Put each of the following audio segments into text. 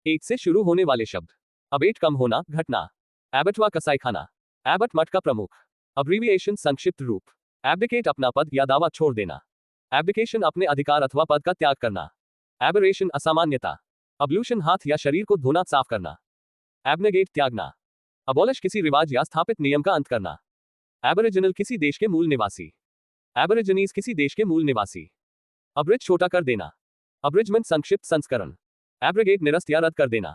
एक से शुरू होने वाले शब्द। अबेट कम होना, घटना। एबटवा कसाईखाना। एबट मठ का प्रमुख। अब्रीविएशन संक्षिप्त रूप। एब्डिकेट अपना पद या दावा छोड़ देना। एब्डिकेशन अपने अधिकार अथवा पद का त्याग करना। एबरेशन असामान्यता। अब्लूशन हाथ या शरीर को धोना, साफ करना। एबनेगेट त्यागना। अबॉलिश किसी रिवाज या स्थापित नियम का अंत करना। एबोरिजिनल किसी देश के मूल निवासी। एबोरिजिनीज किसी देश के मूल निवासी। अब्रिज छोटा कर देना। अब्रिजमेंट संक्षिप्त संस्करण। एब्रिगेट निरस्त या रद्द कर देना।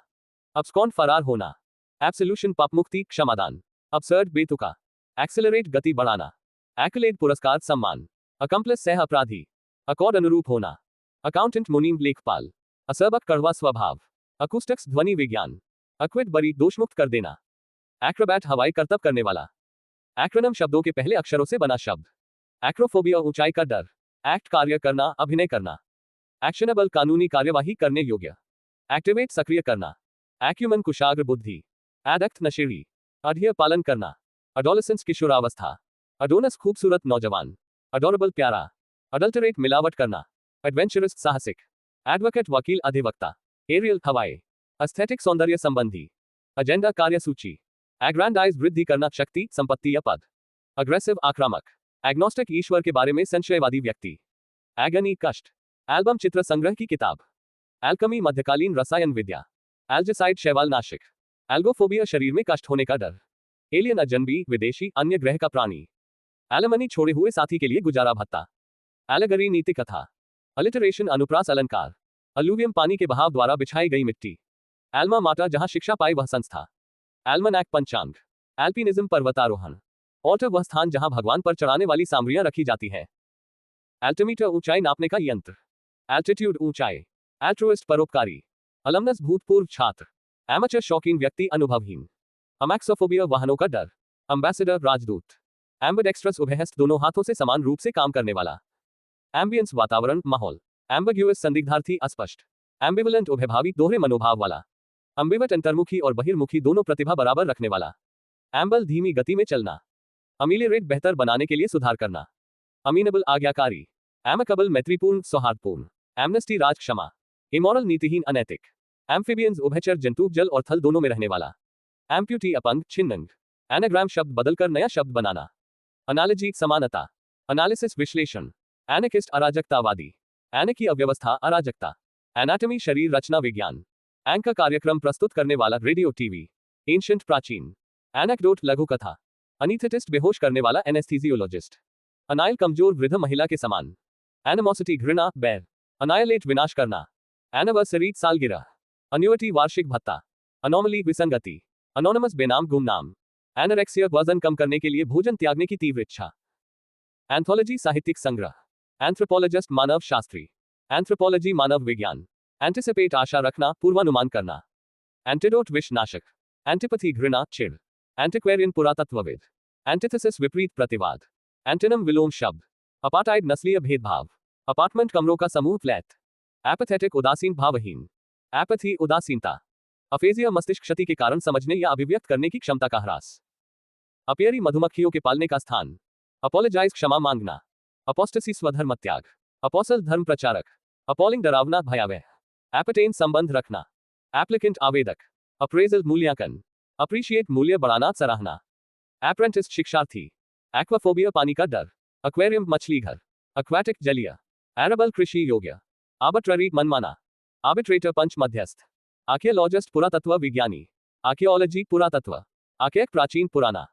अब्सकॉन्ड फरार होना। एब्सोल्यूशन पाप मुक्ति, क्षमादान। अब्सर्ड बेतुका। एक्सेलरेट गति बढ़ाना। एक्लेड पुरस्कार, सम्मान। अकम्प्लिस सह अपराधी। अकॉर्ड अनुरूप होना। अकाउंटेंट मुनीम लेखपाल। असबक कड़वा स्वभाव। अकूस्टिक्स ध्वनि विज्ञान। अक्विट बरी दोषमुक्त कर देना। एक्रोबैट हवाई करतब करने वाला। एक्रोनम शब्दों के पहले अक्षरों से बना शब्द। एक्रोफोबिया ऊंचाई का डर। एक्ट कार्य करना, अभिनय करना। एक्शनेबल कानूनी कार्यवाही करने योग्य। एक्टिवेट सक्रिय करना। एक्यूमन कुशाग्र बुद्धि। एडक्ट नशेड़ी। अध्यय पालन करना। अडोलेसेंस किशोरावस्था। अडोनस खूबसूरत नौजवान। अडोरेबल प्यारा। अडल्टरेट मिलावट करना। एडवेंचरस साहसिक। एडवोकेट वकील अधिवक्ता। एरियल हवाई। एस्थेटिक सौंदर्य संबंधी। एजेंडा कार्यसूची। एग्रैंडाइज वृद्धि करना, शक्ति, संपत्ति या पद। अग्रेसिव आक्रामक। एग्नोस्टिक ईश्वर के बारे में संशयवादी व्यक्ति। एगनी कष्ट। एल्बम चित्र संग्रह की किताब। एल्कमी मध्यकालीन रसायन विद्या। एल्जिसाइड शैवालनाशक। एल्गोफोबिया शरीर में कष्ट होने का डर। एलियन अजनबी, विदेशी, अन्य ग्रह का प्राणी। एलमनी छोड़े हुए साथी के लिए गुजारा भत्ता। एलेगरी नीति कथा। अलिटरेशन अनुप्रास अलंकार। अलूवियम पानी के बहाव द्वारा बिछाई गई मिट्टी। एल्मा माटा जहां शिक्षा पाई वह संस्था। एल्मनैक पंचांग। एल्पिनिज्म पर्वतारोहण। ऑल्टर वह स्थान जहां भगवान पर चढ़ाने वाली सामग्रियां रखी जाती हैं। एल्टीमीटर ऊंचाई नापने का यंत्र। एल्टीट्यूड ऊंचाई। एल्ट्रुइस्ट परोपकारी। अलमनस भूतपूर्व छात्र। एमेचर शौकीन व्यक्ति, अनुभवहीन। अमैक्सोफोबिया वाहनों का डर। एम्बेसडर राजदूत। एम्बेडेक्स्ट्रस उभयहस्त दोनों हाथों से समान रूप से काम करने वाला। एम्बियंस वातावरण, माहौल। एम्बिग्यूअस संदिग्धार्थी, अस्पष्ट। एम्बिवलेंट उभयभावी, दोहरे मनोभाव वाला। अम्बिवट अंतर्मुखी और बहिर्मुखी दोनों प्रतिभा बराबर रखने वाला। एम्बल धीमी गति में चलना। अमीलियरेट बेहतर बनाने के लिए सुधार करना। अमीनेबल आज्ञाकारी। एमिकबल मैत्रीपूर्ण, सौहार्दपूर्ण। एमनेस्टी राज क्षमा। इमोरल नीतिहीन, अनैतिक। एम्फिबियंस उभयचर जंतु, जल और थल दोनों में रहने वाला। एम्प्यूटी अपंग, छिन्नंग। एनाग्राम शब्द बदलकर नया शब्द बनाना। अनालजी समानता। एनालिसिस विश्लेषण। एनेकिस्ट अराजकतावादी। एनेकी अव्यवस्था, अराजकता। एनाटमी शरीर रचना विज्ञान। एंकर कार्यक्रम प्रस्तुत करने वाला, रेडियो टीवी। एंशिएंट प्राचीन। एनेक्डोट लघु कथा। अनीथेटिस्ट बेहोश करने वाला, एनेस्थीजियोलॉजिस्ट। अनाइल कमजोर वृद्ध महिला के समान। एनिमोसिटी घृणा, बैर। अनाइलेट विनाश करना। एनिवर्सरी सालगिरह। अन्युइटी वार्षिक भत्ता। अनोमली विसंगति। अनोनिमस बेनाम गुमनाम। एनोरेक्सिया वजन कम करने के लिए भोजन त्यागने की तीव्र इच्छा। एंथोलॉजी साहित्यिक संग्रह। एंथ्रोपोलॉजिस्ट मानव शास्त्री। एंथ्रोपोलॉजी मानव विज्ञान। एंटिसिपेट आशा रखना, पूर्वानुमान करना। एंटीडोट विषनाशक। एंटिपथी घृणा, चिढ़। एंटिक्वेरियन पुरातत्वविद। एंटिथेसिस विपरीत प्रतिवाद। एंटिनम विलोम शब्द। अपार्टाइड नस्लीय भेदभाव। अपार्टमेंट कमरों का समूह, फ्लैट। एपैथेटिक उदासीन, भावहीन। एपैथी उदासीनता। अफेजिया मस्तिष्क क्षति के कारण समझने या अभिव्यक्त करने की क्षमता का ह्रास। अपियरी मधुमक्खियों के पालने का स्थान। अपोलोजाइज क्षमा मांगना। अपोस्टेसी स्वधर्म त्याग। अपोसल धर्म प्रचारक। अपॉलिंग डरावना, भयावह। एपटेन संबंध रखना। एप्लीकेंट आवेदक। अप्रेजल मूल्यांकन। अप्रिशिएट मूल्य बढ़ाना, सराहना। एप्रेंटिस शिक्षार्थी। एक्वाफोबिया पानी का डर। एक्वेरियम मछली घर। एक्वाटिक जलीय। एरेबल कृषि योग्य। आर्बिट्ररी मनमाना। आर्बिट्रेटर पंच मध्यस्थ। आर्कियोलॉजिस्ट पुरातत्व विज्ञानी। आर्कियोलॉजी पुरातत्व। आर्कियक प्राचीन पुराना।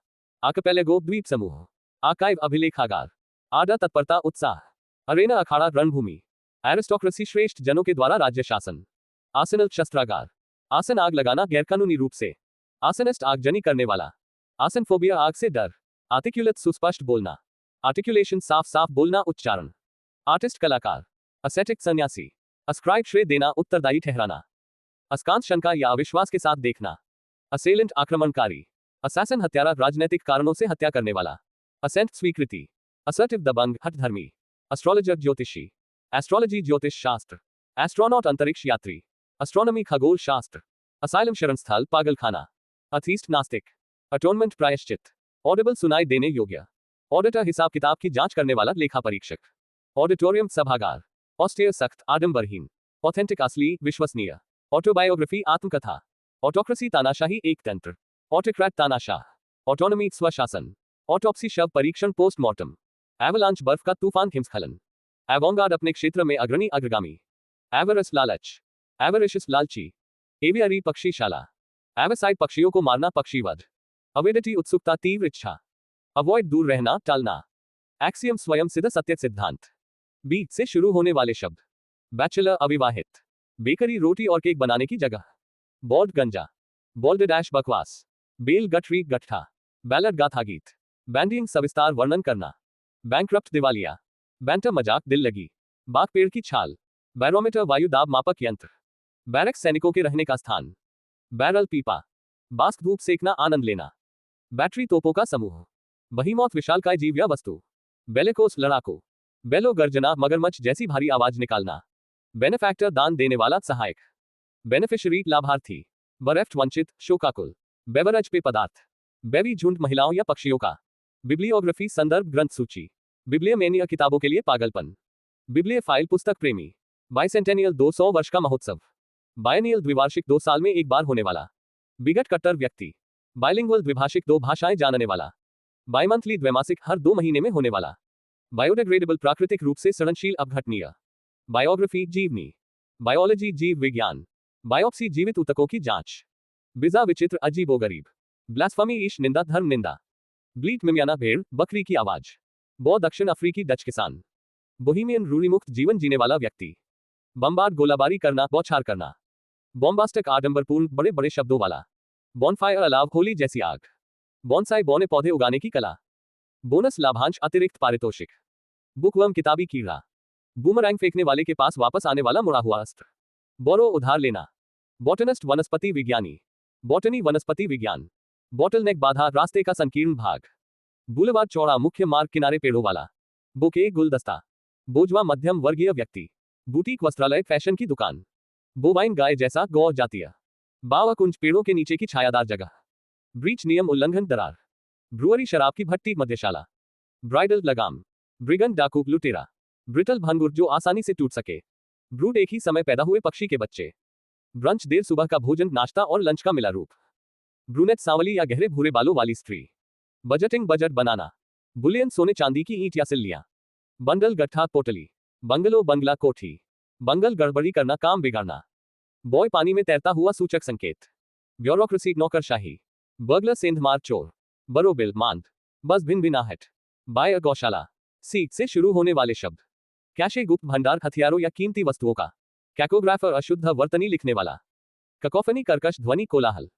आर्कपेलेगो द्वीप समूह। आर्काइव अभिलेखागार। आडा तत्परता, उत्साह। अरेना अखाड़ा, रणभूमि। एरिस्टोक्रेसी श्रेष्ठ जनों के द्वारा राज्य शासन। आसनल शस्त्रागार। आसन आग लगाना, गैरकानूनी रूप से। आसनिस्ट आगजनी करने वाला। आसनफोबिया आग से डर। आर्टिकुलेट सुस्पष्ट बोलना। आर्टिकुलेशन साफ साफ बोलना, उच्चारण। आर्टिस्ट कलाकार। असेटिक सन्यासी। अस्क्राइब श्रेय देना, उत्तरदायी ठहराना। अस्कांत शंका या अविश्वास के साथ देखना। असेलेंट आक्रमणकारी। असैसन हत्यारा, राजनैतिक कारणों से हत्या करने वाला। असेंट स्वीकृति। असर्टिव दबंग, हठधर्मी। एस्ट्रोलॉजर ज्योतिषी। एस्ट्रोलॉजी ज्योतिष शास्त्र। एस्ट्रोनॉट अंतरिक्ष यात्री। एस्ट्रोनॉमी खगोल शास्त्र। असाइलम शरण स्थल, पागलखाना। अथीस्ट नास्तिक। अटोनमेंट प्रायश्चित। ऑडिबल सुनाई देने योग्य। ऑडिटर हिसाब किताब की जांच करने वाला, लेखा परीक्षक। ऑडिटोरियम सभागार। ऑस्टियर सख्त, आडंबरहीन। ऑथेंटिक असली, विश्वसनीय। ऑटोबायोग्राफी आत्मकथा। ऑटोक्रेसी तानाशाही एक तंत्र। ऑटोक्रैट तानाशाह। ऑटोनॉमी स्वशासन। ऑटोप्सी शव परीक्षण पोस्टमार्टम। एवलांच बर्फ का तूफान हिमस्खलन। एवोंगार्ड अपने क्षेत्र में अग्रणी अग्रगामी। एवरस लालच। एवरिशियस लालची। एवियरी पक्षीशाला। एवसाइड पक्षियों को मारना पक्षीवध। अवेडिटी उत्सुकता तीव्र इच्छा। अवॉइड दूर रहना टालना। एक्सियम स्वयं सिद्ध सत्य सिद्धांत। बी से शुरू होने वाले शब्द। बैचलर अविवाहित। बेकरी रोटी और केक बनाने की जगह। बॉल्ड गंजा। बॉल्ड डैश बकवास। बेल गठरी गठा। बैलट गाथा गीत। बैंडिंग सविस्तार वर्णन करना। बैंक्रप्ट दिवालिया। बैंटर मजाक दिल लगी। बाग पेड़ की छाल। बैरोमीटर वायु दाब मापक यंत्र। बैरक्स सैनिकों के रहने का स्थान। बैरल पीपा। बास्क धूप सेकना आनंद लेना। बैटरी तोपों का समूह। बहीमौत विशालकाय जीव या वस्तु। बेलेकोस लड़ाकू। बेलो गर्जना मगरमच्छ जैसी भारी आवाज निकालना। बेनेफैक्टर दान देने वाला सहायक। बेनिफिशरी लाभार्थी। बरेफ्ट वंचित शोकाकुल। बेवरेज पे पदार्थ। बेवी झुंड महिलाओं या पक्षियों का। बिब्लियोग्राफी संदर्भ ग्रंथ सूची। बिब्लियमेनिया किताबों के लिए पागलपन। बिब्लिय फाइल पुस्तक प्रेमी। बाइसेंटेनियल 200 वर्ष का महोत्सव। बायनियल द्विवार्षिक 2 साल में एक बार होने वाला। बिगट कट्टर व्यक्ति। बाइलिंगुअल द्विभाषिक 2 भाषाएं जानने वाला। बाइमंथली द्वैमासिक हर 2 महीने में होने वाला। बायोडिग्रेडेबल प्राकृतिक रूप से सड़नशील अपघटनीय। बायोग्राफी जीवनी। बायोलॉजी जीव विज्ञान। बायोप्सी जीवित ऊतकों की जांच। बिजा विचित्र अजीबोगरीब। ब्लास्फमी ईश निंदा धर्म निंदा। ब्लीट मिमियाना भेड़ बकरी की आवाज। बो दक्षिण अफ्रीकी डच किसान। बोहिमियन रूढ़िमुक्त जीवन जीने वाला व्यक्ति। बम्बार्ड गोलाबारी करना बौछार करना। बॉम्बास्टिक आडंबरपूर्ण बड़े बड़े शब्दों वाला। बॉनफायर अलाव होली जैसी आग। बॉन्साई बौने पौधे उगाने की कला। बोनस लाभांश अतिरिक्त पारितोषिक। बुकवर्म किताबी कीड़ा। बूमरैंग फेंकने वाले के पास वापस आने वाला मुड़ा हुआ अस्त्र। बोरो उधार लेना। बॉटनिस्ट वनस्पति विज्ञानी। बॉटनी वनस्पति विज्ञान। बॉटलनेक बाधा रास्ते का संकीर्ण भाग। बुलेवार्ड चौड़ा मुख्य मार्ग किनारे पेड़ों वाला। बुके गुलदस्ता। बोझवा मध्यम वर्गीय व्यक्ति। बुटीक वस्त्रालय फैशन की दुकान। बोवाइन गाय जैसा गौ जातीय। बावकुंज पेड़ों के नीचे की छायादार जगह। ब्रीच नियम उल्लंघन दरार। ब्रुअरी शराब की भट्टी मध्यशाला। ब्राइडल लगाम। ब्रिगन डाकू लुटेरा। ब्रिटल भंगुर जो आसानी से टूट सके। ब्रूड एक ही समय पैदा हुए पक्षी के बच्चे। ब्रंच देर सुबह का भोजन नाश्ता और लंच का मिला रूप। ब्रूनेट सांवली या गहरे भूरे बालों वाली स्त्री। बजटिंग बजट बनाना। बुलियन सोने चांदी की ईंट या सिल्लियां। बंडल गट्ठा पोटली। बंगलो बंगला कोठी। बंगल गड़बड़ी करना काम बिगाड़ना। बॉय पानी में तैरता हुआ सूचक संकेत। ब्यूरोक्रेसी नौकरशाही। बर्गलर सेंधमार चोर। बरोबिल मांद। बस भिन भिनाहट। बाय गौशाला। सीट से शुरू होने वाले शब्द। कैशे गुप्त भंडार हथियारों या कीमती वस्तुओं का। कैकोग्राफर अशुद्ध वर्तनी लिखने वाला। ककोफनी कर्कश ध्वनि कोलाहल।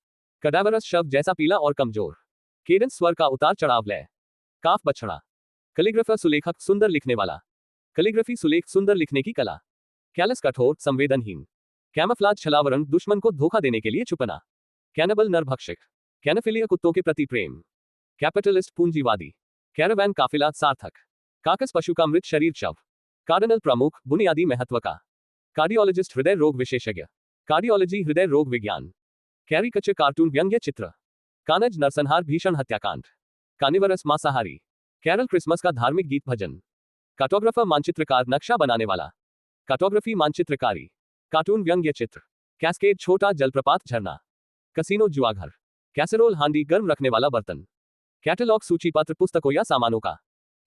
कडावरस शब्द जैसा पीला और कमजोर। केडेंस स्वर का उतार चढ़ाव लय। काफ बछड़ा। कैलीग्राफर सुलेखक सुंदर लिखने वाला। कैलीग्राफी सुलेख सुंदर लिखने की कला। कैलस कठोर संवेदनहीन। कैमफ्लाज छलावरण दुश्मन को धोखा देने के लिए छुपना। कैनबल नरभक्षक। कैनफिलिया कुत्तों के प्रति प्रेम। कैपिटलिस्ट पूंजीवादी। कैरावैन काफिला सार्थक। काकस पशु का मृत शरीर शव। कार्डिनल प्रमुख बुनियादी महत्व का। कार्डियोलॉजिस्ट हृदय रोग विशेषज्ञ। कार्डियोलॉजी हृदय रोग विज्ञान। कैरिकचर कार्टून व्यंग्य चित्र। कानज नरसंहार भीषण हत्याकांड। कार्निवरस मांसाहारी। कैरल क्रिसमस का धार्मिक गीत भजन। कार्टोग्राफर मानचित्रकार नक्शा बनाने वाला। कार्टोग्राफी मानचित्रकारी। कार्टून व्यंग्य चित्र। कैस्केड छोटा जलप्रपात झरना। कसिनो जुआघर। कैसेरोल हांडी गर्म रखने वाला बर्तन। कैटलॉग सूचीपत्र पुस्तकों या सामानों का।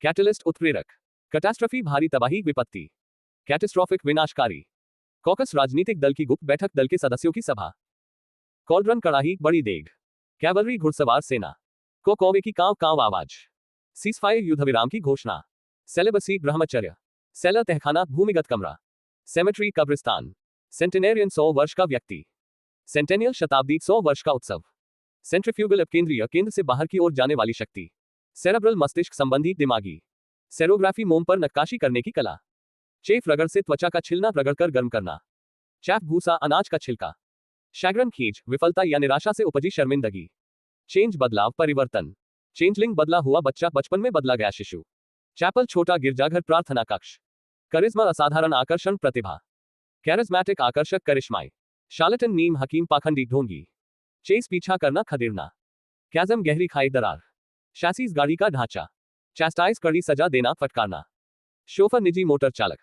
कैटलिस्ट उत्प्रेरक। कैटास्ट्रफी भारी तबाही विपत्ति। कैटेस्ट्रॉफिक विनाशकारी। कॉकस राजनीतिक दल की गुप्त बैठक दल के सदस्यों की सभा। कॉल्ड्रन कड़ाही बड़ी देग। कैवलरी घुड़सवार सेना। कौवे की कांव कांव आवाज। सीजफायर युद्धविराम की घोषणा। सेलेबसी ब्रह्मचर्य। सेलर तहखाना भूमिगत कमरा। सेमेट्री कब्रिस्तान। सेंटेनेरियन 100 वर्ष का व्यक्ति। सेंटेनियल शताब्दी 100 वर्ष का उत्सव। सेंट्रिफ्यूगल अपकेंद्रीय केंद्र से बाहर की ओर जाने वाली शक्ति। सेरेब्रल मस्तिष्क संबंधी दिमागी। सेरोग्राफी मोम पर नक्काशी करने की कला। चेफ रगड़ से त्वचा का छिलना रगड़कर गर्म करना। चैफ भूसा अनाज का छिलका। शैग्रन खींच विफलता या निराशा से उपजी शर्मिंदगी। चेंज बदलाव परिवर्तन। चेंजलिंग बदला हुआ बच्चा बचपन में बदला गया शिशु। चैपल छोटा गिरजाघर प्रार्थना कक्ष। करिश्मा असाधारण आकर्षण प्रतिभा। कैरिज्मेटिक आकर्षक करिश्माई। शार्लटन नीम हकीम पाखंडी ढोंगी। चेस पीछा करना खदेड़ना। कैज़म गहरी खाई दरार। शैसीज गाड़ी का ढांचा। चैस्टाइज कड़ी सजा देना फटकारना। शोफर निजी मोटर चालक।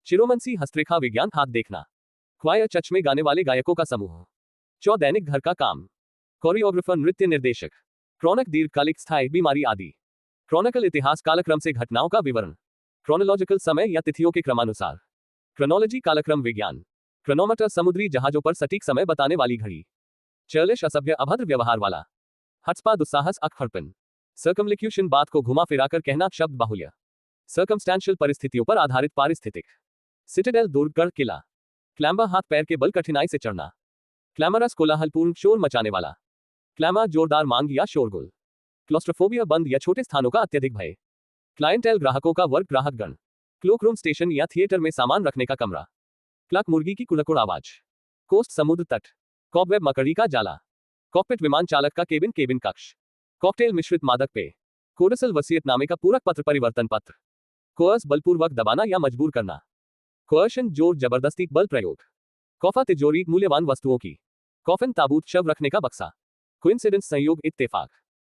चिरोमंसी हस्तरेखा विज्ञान हाथ देखना। क्वायर चर्च में गाने वाले गायकों का समूह। चौ दैनिक घर का काम। कोरियोग्राफर नृत्य निर्देशक। क्रॉनिक दीर्घकालिक स्थायी बीमारी आदि। क्रॉनिकल इतिहास कालक्रम से घटनाओं का विवरण। क्रोनोलॉजिकल समय या तिथियों के क्रमानुसार। क्रोनोलॉजी कालक्रम विज्ञान। क्रोनोमीटर समुद्री जहाजों पर सटीक समय बताने वाली घड़ी। चर्लिश असभ्य अभद्र व्यवहार वाला। हट्सपा दुस्साहस अखरपन। सर्कमलिक्यूशन बात को घुमा फिराकर कहना शब्द बाहुल्य। सर्कमस्टेंशियल परिस्थितियों पर आधारित पारिस्थितिक। सिटाडेल दुर्ग गढ़ किला। क्लैम्बर हाथ पैर के बल कठिनाई से चढ़ना। क्लैमरस कोलाहलपूर्ण शोर मचाने वाला। क्लैमर जोरदार मांग या शोरगुल। क्लॉस्ट्रोफोबिया बंद या छोटे स्थानों का अत्यधिक भय। क्लाइंटेल ग्राहकों का वर्ग ग्राहकगण। क्लोक रूम स्टेशन या थिएटर में सामान रखने का कमरा। क्लक मुर्गी की कुड़कुड़ आवाज। कोस्ट समुद्र तट। कॉबवेब मकड़ी का जाला। कॉकपिट विमान चालक का केबिन केबिन कक्ष। कॉकटेल मिश्रित मादक पेय। कोडसल वसीयतनामे का पूरक पत्र परिवर्तन पत्र। कोर्स बलपूर्वक दबाना या मजबूर करना। कोर्शन जोर जबरदस्ती बल प्रयोग। कॉफा तिजोरी मूल्यवान वस्तुओं की। कॉफिन ताबूत शव रखने का बक्सा। कोइंसिडेंस संयोग इत्तेफाक।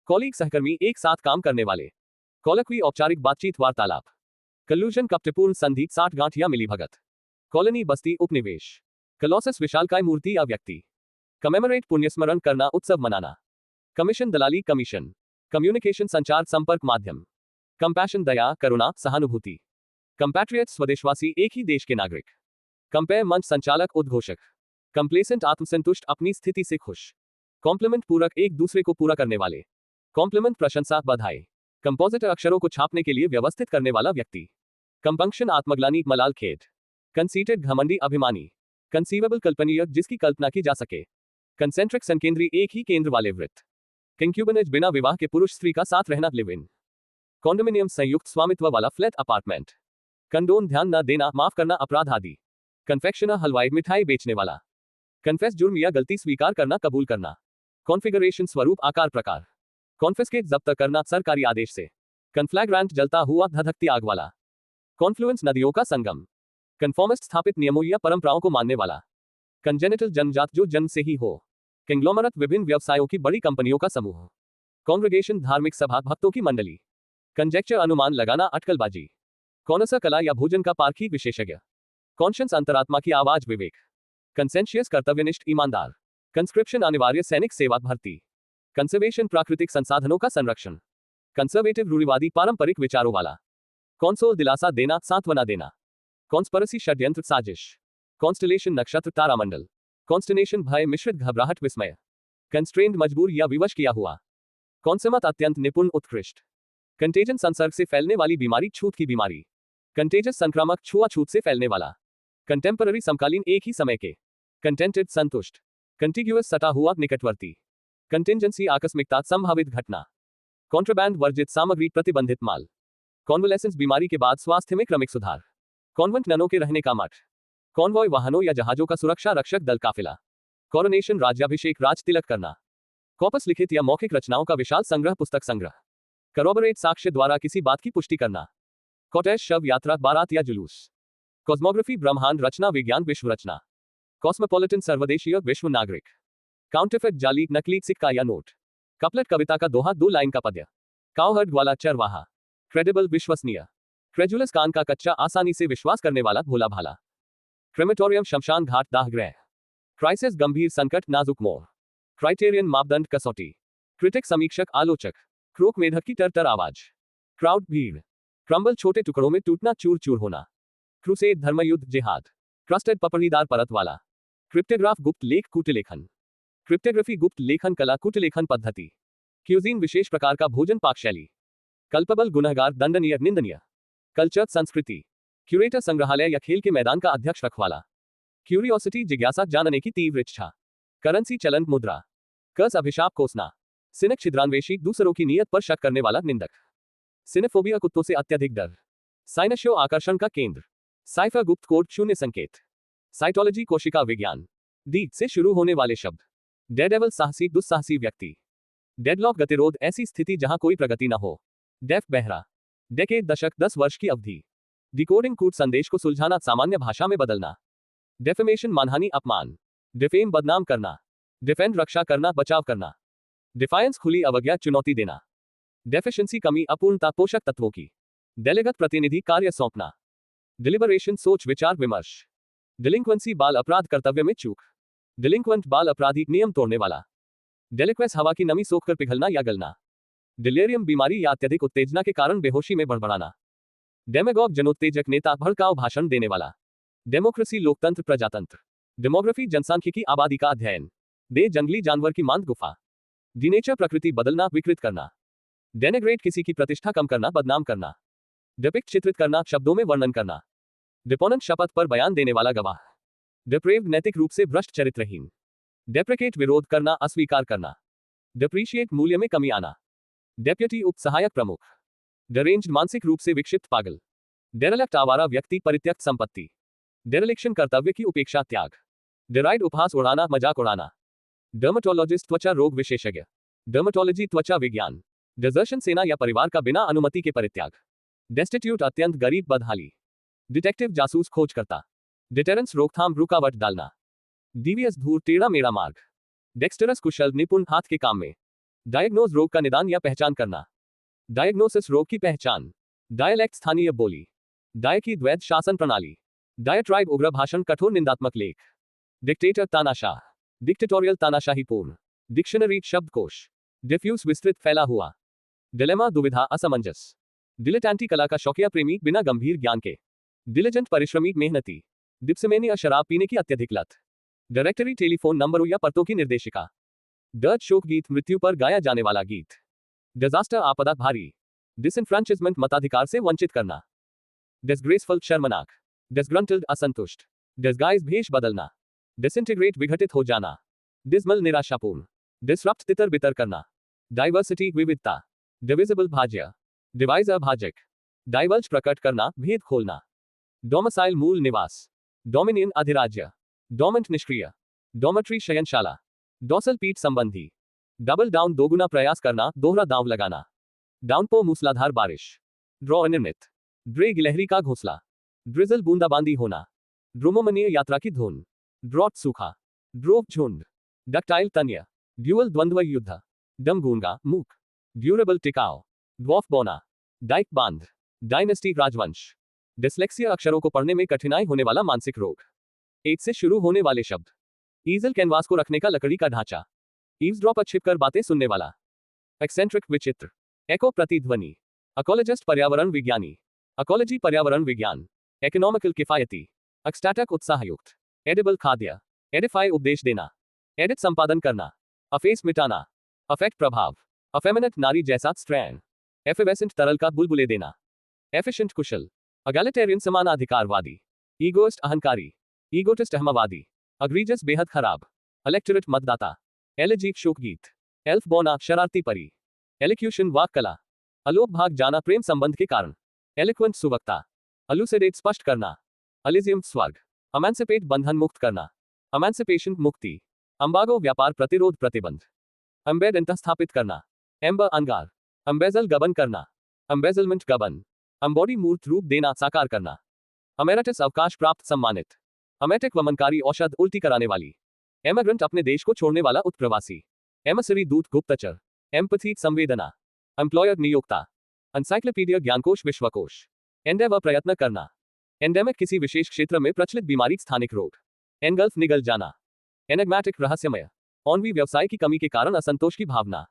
कॉलीग सहकर्मी एक साथ काम करने वाले। कॉलक्वी औपचारिक बातचीत वार्तालाप। कल्यूजन कपटपूर्ण संधि 60 गांठ या मिलीभगत। कॉलोनी बस्ती उपनिवेश। कलोसस विशालकाय मूर्ति या व्यक्ति। कमेमोरेट पुण्यस्मरण करना उत्सव मनाना। कमीशन दलाली कमीशन। कम्युनिकेशन संचार संपर्क माध्यम। कंपैशन दया करुणा सहानुभूति। कंपैट्रियट स्वदेशवासी एक ही देश के नागरिक। कंपेयर मंच संचालक उद्घोषक। कंप्लेसेंट आत्मसंतुष्ट अपनी स्थिति से खुश। कॉम्प्लीमेंट पूरक एक दूसरे को पूरा करने वाले। कॉम्प्लीमेंट प्रशंसा बधाई। कंपोजिटर अक्षरों को छापने के लिए व्यवस्थित करने वाला व्यक्ति। कंपंक्शन आत्मग्लानी मलाल खेद। कंसीटेड घमंडी अभिमानी। कंसीवेबल कल्पनीय जिसकी कल्पना की जा सके। कंसेंट्रिक संकेंद्री एक ही केंद्र वाले वृत्त। कंक्यूबनेज बिना विवाह के पुरुष स्त्री का साथ रहना लिव इन। कॉन्डोमिनियम संयुक्त स्वामित्व वाला फ्लैट अपार्टमेंट। कंडोन ध्यान न देना माफ करना अपराध आदि। कन्फेक्शनर हलवाई मिठाई बेचने वाला। कन्फेस जुर्म या गलती स्वीकार करना कबूल करना। कॉन्फ़िगरेशन स्वरूप आकार प्रकार। कॉन्फिस्केट जब्त करना सरकारी आदेश से। कन्फ्लैग्रेंट जलता हुआ धधकती आग वाला। कॉन्फ्लुएंस नदियों का संगम। कन्फॉर्मिस्ट स्थापित नियमों या परंपराओं को मानने वाला। कंजेनिटल जन्मजात जो जन्म से ही हो। कंग्लोमरेट विभिन्न व्यवसायों की बड़ी कंपनियों का समूह। कांग्रेगेशन धार्मिक सभा भक्तों की मंडली। कंजेक्चर अनुमान लगाना अटकलबाजी। कौनसा कला या भोजन का पारखी विशेषज्ञ। कॉन्शियंस अंतरात्मा की आवाज विवेक। कंसेंशियस कर्तव्यनिष्ठ ईमानदार। कंस्क्रिप्शन अनिवार्य सैनिक सेवा भर्ती। कंजर्वेशन प्राकृतिक संसाधनों का संरक्षण। कंजर्वेटिव रूढ़िवादी पारंपरिक विचारों वाला। कॉन्सोल दिलासा देना सांत्वना देना। कॉन्स्पिरेसी षड्यंत्र साजिश। कॉन्स्टलेशन नक्षत्र तारामंडल। कॉन्स्टनेशन भय मिश्रित घबराहट विस्मय। कंस्ट्रेंड मजबूर या विवश किया हुआ। कॉन्समत अत्यंत निपुण उत्कृष्ट। कंटेजन संसर्ग से फैलने वाली बीमारी छूत की बीमारी। कंटेजस संक्रामक छुआछूत से फैलने वाला। कंटेम्पररी समकालीन एक ही समय के। कंटेंटेड संतुष्ट। कंटिग्यूअस सटा हुआ निकटवर्ती। कंटिंजेंसी आकस्मिकता संभावित घटना। कॉन्ट्रबैंड वर्जित सामग्री प्रतिबंधित माल। कॉन्वलेसेंस बीमारी के बाद स्वास्थ्य में क्रमिक सुधार। कॉन्वेंट ननों के रहने का मठ। कॉन्वॉय वाहनों या जहाजों का सुरक्षा रक्षक दल काफिला। कोरोनेशन राज्याभिषेक राज तिलक करना। कॉपस लिखित या मौखिक रचनाओं का विशाल संग्रह पुस्तक संग्रह। करोबरेट साक्ष्य द्वारा किसी बात की पुष्टि करना। कॉटेज शव यात्रा बारात या जुलूस। कॉस्मोग्राफी ब्रह्मांड रचना विज्ञान विश्व रचना। कॉस्मोपॉलिटन सर्वदेशीय विश्व नागरिक। काउंटरफेट जाली नकली सिक्का या नोट। कपलेट कविता का दोहा 2 लाइन का पद्य। काउहर्ड वाला चरवाहा। क्रेडिबल विश्वसनीय। क्रेजुलस कान का कच्चा आसानी से विश्वास करने वाला भोला भाला। क्रेमेटोरियम शमशान घाट दाह गृह। क्राइसिस गंभीर संकट नाजुक मोड़। क्राइटेरियन मापदंड कसौटी। क्रिटिक समीक्षक आलोचक। क्रोक मेढक की तरतर आवाज। क्राउड भीड़। क्रम्बल छोटे टुकड़ों में टूटना चूर चूर होना। क्रूसेड धर्मयुद्ध जिहाद। क्रस्टेड पपड़ीदार परत वाला। क्रिप्टोग्राफ गुप्त लेख कूटलेखन। क्रिप्टोग्राफी गुप्त लेखन कला कूटलेखन पद्धति। क्यूजीन विशेष प्रकार का भोजन पाक शैली। कल्पबल गुनहगार दंडनीय निंदनीय। कल्चर संस्कृति। क्यूरेटर संग्रहालय या खेल के मैदान का अध्यक्ष रखवाला। क्यूरियोसिटी जिज्ञासा जानने की तीव्र इच्छा। करेंसी चलन मुद्रा। कर्स अभिशाप कोसना। सिनक छिद्रान्वेषी दूसरों की नीयत पर शक करने वाला निंदक। सिनेफोबिया कुत्तों से अत्यधिक डर। साइनशियो आकर्षण का केंद्र। साइफर गुप्त कोड शून्य संकेत। साइटोलॉजी कोशिका विज्ञान। डी से शुरू होने वाले शब्द। डेडेवल साहसी दुस्साहसी व्यक्ति। डेडलॉक गतिरोध ऐसी स्थिति जहां कोई प्रगति न हो। डेफ बहरा। डेकेड दशक 10 वर्ष की अवधि। डिकोडिंग कूट संदेश को सुलझाना सामान्य भाषा में बदलना। डेफेमेशन मानहानि अपमान। डिफेम बदनाम करना। डिफेंड रक्षा करना बचाव करना। डिफायंस खुली अवज्ञा चुनौती देना। डेफिशिएंसी कमी अपूर्णता पोषक तत्वों की। डेलीगत प्रतिनिधि कार्य सौंपना। डिलिबरेशन सोच विचार विमर्श। डिलिंक्वेंसी बाल अपराध कर्तव्य में चूक। डिलिंक्वेंट बाल अपराधी नियम तोड़ने वाला। डेलिक्वेस हवा की नमी सोखकर पिघलना या गलना। डिलेरियम बीमारी या अत्यधिक उत्तेजना के कारण बेहोशी में बड़बड़ाना। डेमेगॉग जनोत्तेजक नेता भड़काऊ भाषण देने वाला। डेमोक्रेसी लोकतंत्र प्रजातंत्र। डेमोग्राफी जनसांख्यिकी आबादी का अध्ययन। दे जंगली जानवर की मांद गुफा। डिनेचर प्रकृति बदलना विकृत करना। डेनेग्रेट किसी की प्रतिष्ठा कम करना बदनाम करना। डिपिक्ट चित्रित करना शब्दों में वर्णन करना। डिपोनेंट शपथ पर बयान देने वाला गवाह। डिप्रेव्ड नैतिक रूप से भ्रष्ट चरित्रहीन। डेप्रिकेट विरोध करना अस्वीकार करना। डिप्रीशिएट मूल्य में कमी आना। डेप्यूटी उप सहायक प्रमुख। डेरेंज्ड मानसिक रूप से विक्षिप्त पागल। डेरेलेक्ट आवारा व्यक्ति परित्यक्त संपत्ति। डेरेलिक्शन कर्तव्य की उपेक्षा त्याग। डेराइड उपहास उड़ाना मजाक उड़ाना। डर्मेटोलॉजिस्ट त्वचा रोग विशेषज्ञ। डर्मेटोलॉजी त्वचा विज्ञान। डिजर्शन सेना या परिवार का बिना अनुमति के परित्याग। डेस्टिट्यूट अत्यंत गरीब बदहाली। डिटेक्टिव जासूस खोज करता। डिटेरेंस रोकथाम रुकावट डालना। डीवीएस धूर टेढ़ा मेढ़ा मार्ग। डेक्स्टरस कुशल निपुण हाथ के काम में। डायग्नोज रोग का निदान या पहचान करना। डायग्नोसिस रोग की पहचान। डायलेक्ट स्थानीय बोली। डाय की द्वैध शासन प्रणाली। डायट्राइब उग्र भाषण कठोर निंदात्मक लेख। डिक्टेटर तानाशाह। डिक्टेटोरियल तानाशाही पूर्ण। डिक्शनरी शब्दकोश। डिफ्यूज विस्तृत फैला हुआ। डिलेमा दुविधा असमंजस। डिलेटेंटी कला का शौकिया प्रेमी बिना गंभीर ज्ञान के। डिलिजेंट परिश्रमी मेहनती। डिप्समेनिया शराब पीने की अत्यधिक लत। डायरेक्टरी टेलीफोन नंबरों या पतों की निर्देशिका। डच शोक गीत मृत्यु पर गाया जाने वाला गीत। डिजास्टर आपदा भारी। डिसइनफ्रांचिजमेंट मताधिकार से वंचित करना। डिसग्रेसफुल शर्मनाक। डिसग्रंटल्ड असंतुष्ट। डिसगाइज भेष बदलना। डिसइंटीग्रेट विघटित हो जाना। डिसमल निराशापूर्ण। डिसरप्ट तितर बितर करना। डाइवर्सिटी विविधता। डिविजिबल भाज्य। डिवाइज अभाजक। डाइवर्ज प्रकट करना भेद खोलना। डोमिसाइल मूल निवास। डोमिनियन अधिराज्य। डोमेंट निष्क्रिय। डोमेट्री शयनशाला। डोसल पीठ संबंधी। डबल डाउन दोगुना प्रयास करना दोहरा दांव लगाना। डाउनपो मूसलाधार बारिश। ड्रॉ अनिर्णित। ड्रे गिलहरी का घोंसला। ड्रिजल बूंदाबांदी होना। ड्रोमोमनीय यात्रा की धुन। ड्रॉट सूखा। ड्रोव झुंड। डक्टाइल तन्य। ड्यूअल द्वंद्व युद्ध। डमगूंगा मूक। ड्यूरेबल टिकाव। ड्वॉफ बोना। डाइक बांध। डायनेस्टी राजवंश। डिस्लेक्सिया अक्षरों को पढ़ने में कठिनाई होने वाला मानसिक रोग। एच से शुरू होने वाले शब्द। ईजल कैनवास को रखने का लकड़ी का ढांचा। ईव्सड्रॉपर छिपकर बातें सुनने वाला। एक्सेंट्रिक विचित्र। एको प्रतिध्वनि। अकोलॉजिस्ट पर्यावरण विज्ञानी। अकोलॉजी पर्यावरण विज्ञान। इकोनॉमिकल किफायती। एक्सटैटक उत्साहयुक्त। एडिबल खाद्य। एडिफाई उपदेश देना। एडिट संपादन करना। अफेस मिटाना। अफेक्ट प्रभाव। अफेमिनेट नारी जैसा स्ट्रैंड। एफिवेसेंट तरल का बुलबुले देना। एफिशिएंट कुशल। अगैलिटेरियन समानाधिकारवादी। ईगोइस्ट अहंकारी। ईगोटिस्ट अहमवादी। अग्रीजस बेहद खराब। इलेक्टोरेट मतदाता। एलिजिक शोकगीत। एल्फ बोना शरारती परी। एलिक्यूशन वाक कला। अलोप भाग जाना प्रेम संबंध के कारण। एलिक्वेंट सुवक्ता। अलूसिडेट स्पष्ट करना। अलिजियम स्वर्ग। अमेंसिपेट बंधन मुक्त करना। अमेंसिपेशन मुक्ति। अंबागो व्यापार प्रतिरोध प्रतिबंध। एम्बेड अंतःस्थापित करना। एम्बर अंगार। एम्बेजल गबन करना। एम्बेजलमेंट गबन। एम्बॉडी मूर्त रूप देना साकार करना। अमेरिटस अवकाश प्राप्त सम्मानित। अमेटिक वमनकारी औषध उल्टी कराने वाली। एमिग्रेंट अपने देश को छोड़ने वाला उत्प्रवासी। एमसरी दूत गुप्तचर। एम्पथी संवेदना। एम्प्लॉयर नियोक्ता। एनसाइक्लोपीडिया ज्ञानकोश विश्वकोश। एंडेवर प्रयत्न करना। एंडेमिक किसी विशेष क्षेत्र में प्रचलित बीमारी स्थानिक रोग। एनगल्फ निगल जाना। एनेग्मैटिक रहस्यमय। ऑनवी व्यवसाय की कमी के कारण असंतोष की भावना।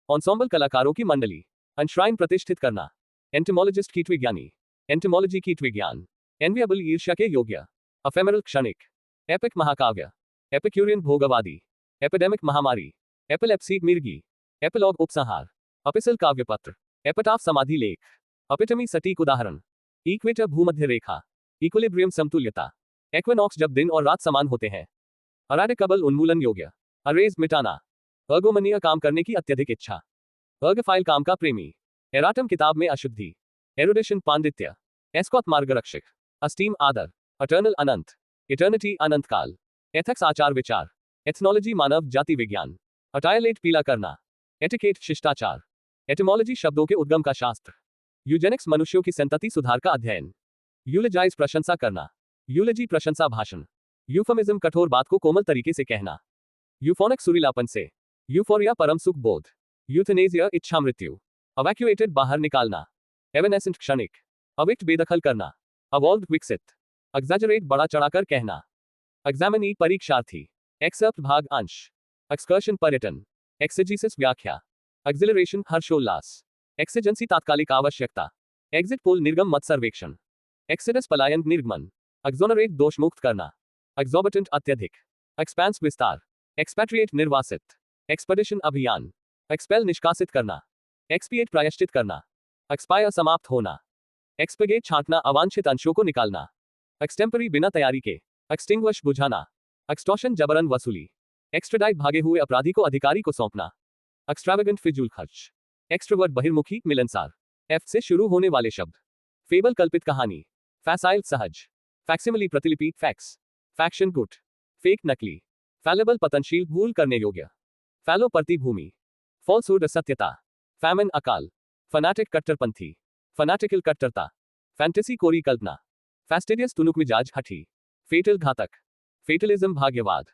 ऑन्सॉम्बल कलाकारों की मंडली। एनश्राइन प्रतिष्ठित करना। एंटोमोलॉजिस्ट कीट विज्ञानी। एंटोमोलॉजी कीट विज्ञान। एनविएबल ईर्ष्या के योग्य। अफेमरल क्षणिक। एपिक महाकाव्य। एपिक्यूरियन भोगवादी। एपिडेमिक महामारी। एपिलेप्सी मिर्गी। एपिलॉग उपसंहार। अपिसल काव्यपत्र। एपिटाफ समाधि लेख। अपिटमी सटीक उदाहरण। इक्वेटर भूमध्य रेखा। इक्विलिब्रियम समतुल्यता। एक्विनॉक्स जब दिन और रात समान होते हैं। अराडिकबल उन्मूलन योग्य। अरेज मिटाना। अर्गोमनीय काम करने की अत्यधिक इच्छा। अर्गफाइल काम का प्रेमी। एराटम किताब में अशुद्धि। एरुडिशन पांडित्य। एस्कॉत मार्गरक्षक। अस्टीम आदर। अटर्नल अनंत। इटर्निटी अनंत काल। एथिक्स आचार विचार। एथनोलॉजी मानव जाति विज्ञान। अटायलेट पीला करना। एटिकेट शिष्टाचार। एटिमोलॉजी शब्दों के उद्गम का शास्त्र। यूजेनिक्स मनुष्यों की संतति सुधार का अध्ययन। यूलेजाइज प्रशंसा करना। यूलेजी प्रशंसा भाषण। यूफमिज्म कठोर बात को कोमल तरीके से कहना। यूफोनिक सुरीलापन से। यूफोरिया परम सुख बोध। यूथनेजिया इच्छा मृत्यु। अवैक्यूएटेड बाहर निकालना। एवेनेसेंट क्षणिक। अविक्ट बेदखल करना। अवॉल्व विकसित। एग्जैजरेट बड़ा चढ़ाकर कहना। एग्जामिनी परीक्षार्थी, एक्सेप्ट भाग अंश, एक्सकर्शन पर्यटन, एक्सेजीसिस व्याख्या, एक्सिलरेशन हर्षोल्लास, एक्सेजेंसी तात्कालिक आवश्यकता, एग्जिट पोल निर्गम मत सर्वेक्षण, एक्सेडस पलायन निर्गमन, एक्सोनरेट दोषमुक्त करना, एक्सोर्बिटेंट अत्यधिक, एक्सपेंस विस्तार, एक्सपैट्रिएट निर्वासित, एक्सपेडिशन अभियान, एक्सपेल निष्कासित करना, एक्सपिएट प्रायश्चित करना, एक्सपायर समाप्त होना, एक्सपेगेट छांटना अवांछित अंशों को निकालना, एक्सटेम्परी बिना तैयारी के, एक्सटिंग्विश बुझाना, एक्सटॉर्शन जबरन वसूली, एक्स्ट्राडाइट भागे हुए अपराधी को अधिकारी को सौंपना, एक्स्ट्रावेगेंट फिजूल खर्च, एक्सट्रोवर्ट बहिर्मुखी मिलनसार, एफ से शुरू होने वाले शब्द, फेबल कल्पित कहानी, फैसाइल सहज, फैक्सिमिली प्रतिलिपि फैक्स, फैक्शन गुट, फेक नकली, फैलेबल पतनशील भूल करने योग्य, फैलो प्रतिभूमि, फॉल्सहुड असत्यता, फैमिन अकाल, फनाटिक कट्टरपंथी, फनाटिकल कट्टरता, फैंटेसी कोरी कल्पना, फैस्टिडियस तुनुक मिजाज हठी, फेटल घातक, फेटलिज्म भाग्यवाद,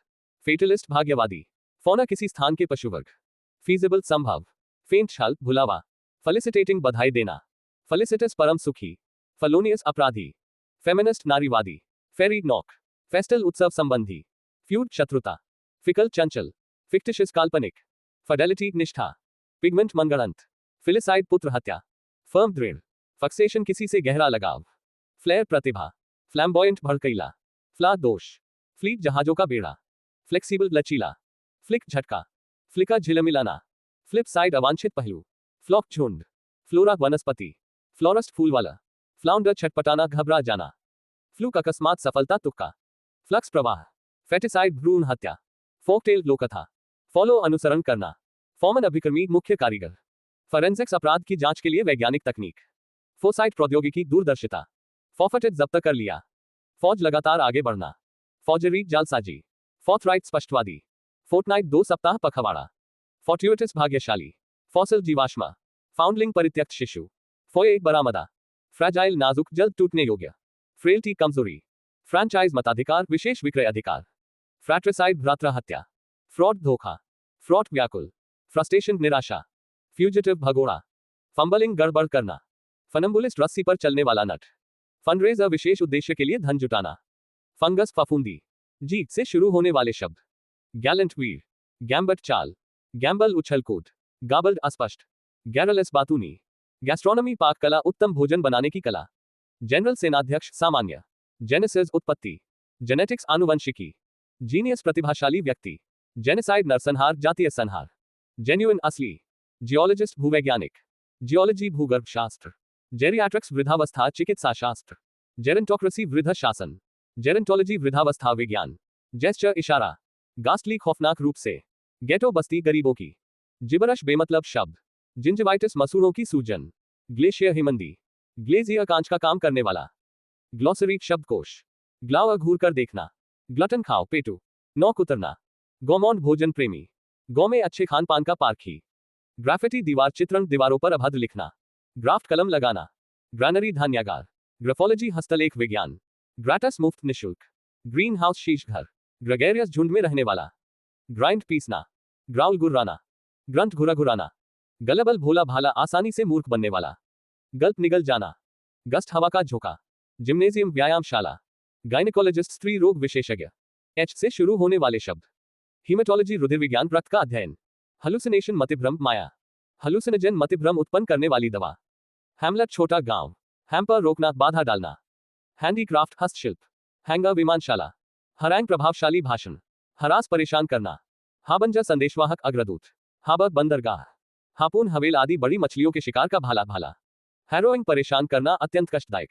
फेटलिस्ट भाग्यवादी, फौना किसी स्थान के पशुवर्ग, फीजिबल संभव, फेंट छल भुलावा, फेलिसिटेटिंग बधाई देना, फेलिसिटस परम सुखी, फेलोनियस अपराधी, फेमिनिस्ट नारीवादी, फेरी नॉक, फेस्टल उत्सव संबंधी, फ्यूड शत्रुता, फिकल चंचल, फिक्टिशियस काल्पनिक, फिडेलिटी निष्ठा, पिगमेंट मंगड़ंत, फिलिसाइड पुत्र हत्या, फर्म दृढ़, फक्सेशन किसी से गहरा लगाव, फ्लेयर प्रतिभा, फ्लैम्बॉयंट भड़कैला, फ्ला दोष, फ्लीट जहाजों का बेड़ा, फ्लेक्सिबल लचीला, फ्लिक झटका, फ्लिका झिलमिलाना, फ्लिप साइड अवांछित पहलू, फ्लॉक झुंड, फ्लोरा वनस्पति, फ्लोरस्ट फूल वाला, फ्लाउंडर छटपटाना घबरा जाना, फ्लूक अकस्मात सफलता तुक्का, फ्लक्स प्रवाह, फेटिसाइड भ्रूण हत्या, फोकटेल लोकथा, फॉलो अनुसरण करना, फॉर्मन अभिकर्मी मुख्य कारीगर, फॉरेंसिक्स अपराध की जांच के लिए वैज्ञानिक तकनीक, फोसाइट प्रौद्योगिकी दूरदर्शिता, फॉर्फेटेड जब्त कर लिया, फौज लगातार आगे बढ़ना, फौजरी जालसाजी, फोर्थराइट स्पष्टवादी, फोर्टनाइट 2 सप्ताह पखवाड़ा, फोर्ट्यूटिस भाग्यशाली, फॉसिल जीवाश्मा, फाउंडलिंग परित्यक्त शिशु, फोए एक बरामदा, फ्रैजाइल नाजुक जल्द टूटने योग्य, फ्रेल्टी कमजोरी, फ्रैंचाइज मताधिकार विशेष विक्रय अधिकार, फ्रैट्रिसाइड भ्रातृ हत्या, फ्रॉड धोखा, फ्रॉड व्याकुल, फ्रस्ट्रेशन निराशा, फ्यूजिटिव भगोड़ा, फंबलिंग गड़बड़ करना, फनम्बुलिस्ट रस्सी पर चलने वाला नट, फंडरेजर विशेष उद्देश्य के लिए धन जुटाना, फंगस फफूंदी, जी से शुरू होने वाले शब्द, गैलेंट वीर, गैम्बट चाल, गैम्बल उछलकूद, गाबल्ड अस्पष्ट, गैरलेस बातूनी, गैस्ट्रोनॉमी पाक कला उत्तम भोजन बनाने की कला, जनरल सेनाध्यक्ष सामान्य, जेनेसिस उत्पत्ति, जेनेटिक्स आनुवंशिकी, जीनियस प्रतिभाशाली व्यक्ति, जेनेसाइड नरसंहार जातीय संहार, जेन्युइन असली, जियोलॉजिस्ट भूवैज्ञानिक, जियोलॉजी भूगर्भ शास्त्र, जेरियाट्रिक्स वृद्धावस्था चिकित्सा शास्त्र, जेरेंटोक्रेसी वृद्ध शासन, जेरेंटोलॉजी वृद्धावस्था विज्ञान, जेस्चर इशारा, गास्टली खौफनाक रूप से, गेटो बस्ती गरीबों की, जिबरश बेमतलब शब्द, जिंजिवाइटिस मसूड़ों की सूजन, ग्लेशियर हिमंदी, ग्लेजियर कांच का काम करने वाला, ग्लॉसरी शब्दकोश, ग्लावर घूर कर देखना, ग्लटन खाओ पेटू, नौक उतरना, गोमौंड भोजन प्रेमी, गौ में अच्छे खान पान का पारखी, ग्राफिटी दीवार चित्रण दीवारों पर अभद्र लिखना, ग्राफ्ट कलम लगाना, ग्रानरी धान्यागार, ग्राफोलॉजी हस्तलेख विज्ञान, ग्राटस मुफ्त निशुल्क, ग्रीन हाउस शीश घर, ग्रेगेरियस झुंड में रहने वाला, ग्राइंड पीसना, ग्राउल गुर्राना, ग्रंथ घुराघुराना, गलबल भोला भाला आसानी से मूर्ख बनने वाला, गल्प निगल जाना, गस्ट हवा का झोंका, जिम्नेजियम व्यायामशाला, गायनेकोलॉजिस्ट स्त्री रोग विशेषज्ञ, एच से शुरू होने वाले शब्द, हीमेटोलॉजी रुधिर विज्ञान रक्त का अध्ययन, हलुसिनेशन मतिभ्रम माया, हलुसिनोजन मतिभ्रम उत्पन्न करने वाली दवा, हैमलेट छोटा गांव, हैम्पर रोकना बाधा डालना, हैंडीक्राफ्ट हस्तशिल्प, हैंगर विमानशाला, हरैंग प्रभावशाली भाषण, हरास परेशान करना, हाबंजा संदेशवाहक अग्रदूत, हाबर बंदरगाह, हापून हवेल आदि बड़ी मछलियों के शिकार का भाला भाला, हैरोइंग परेशान करना अत्यंत कष्टदायक,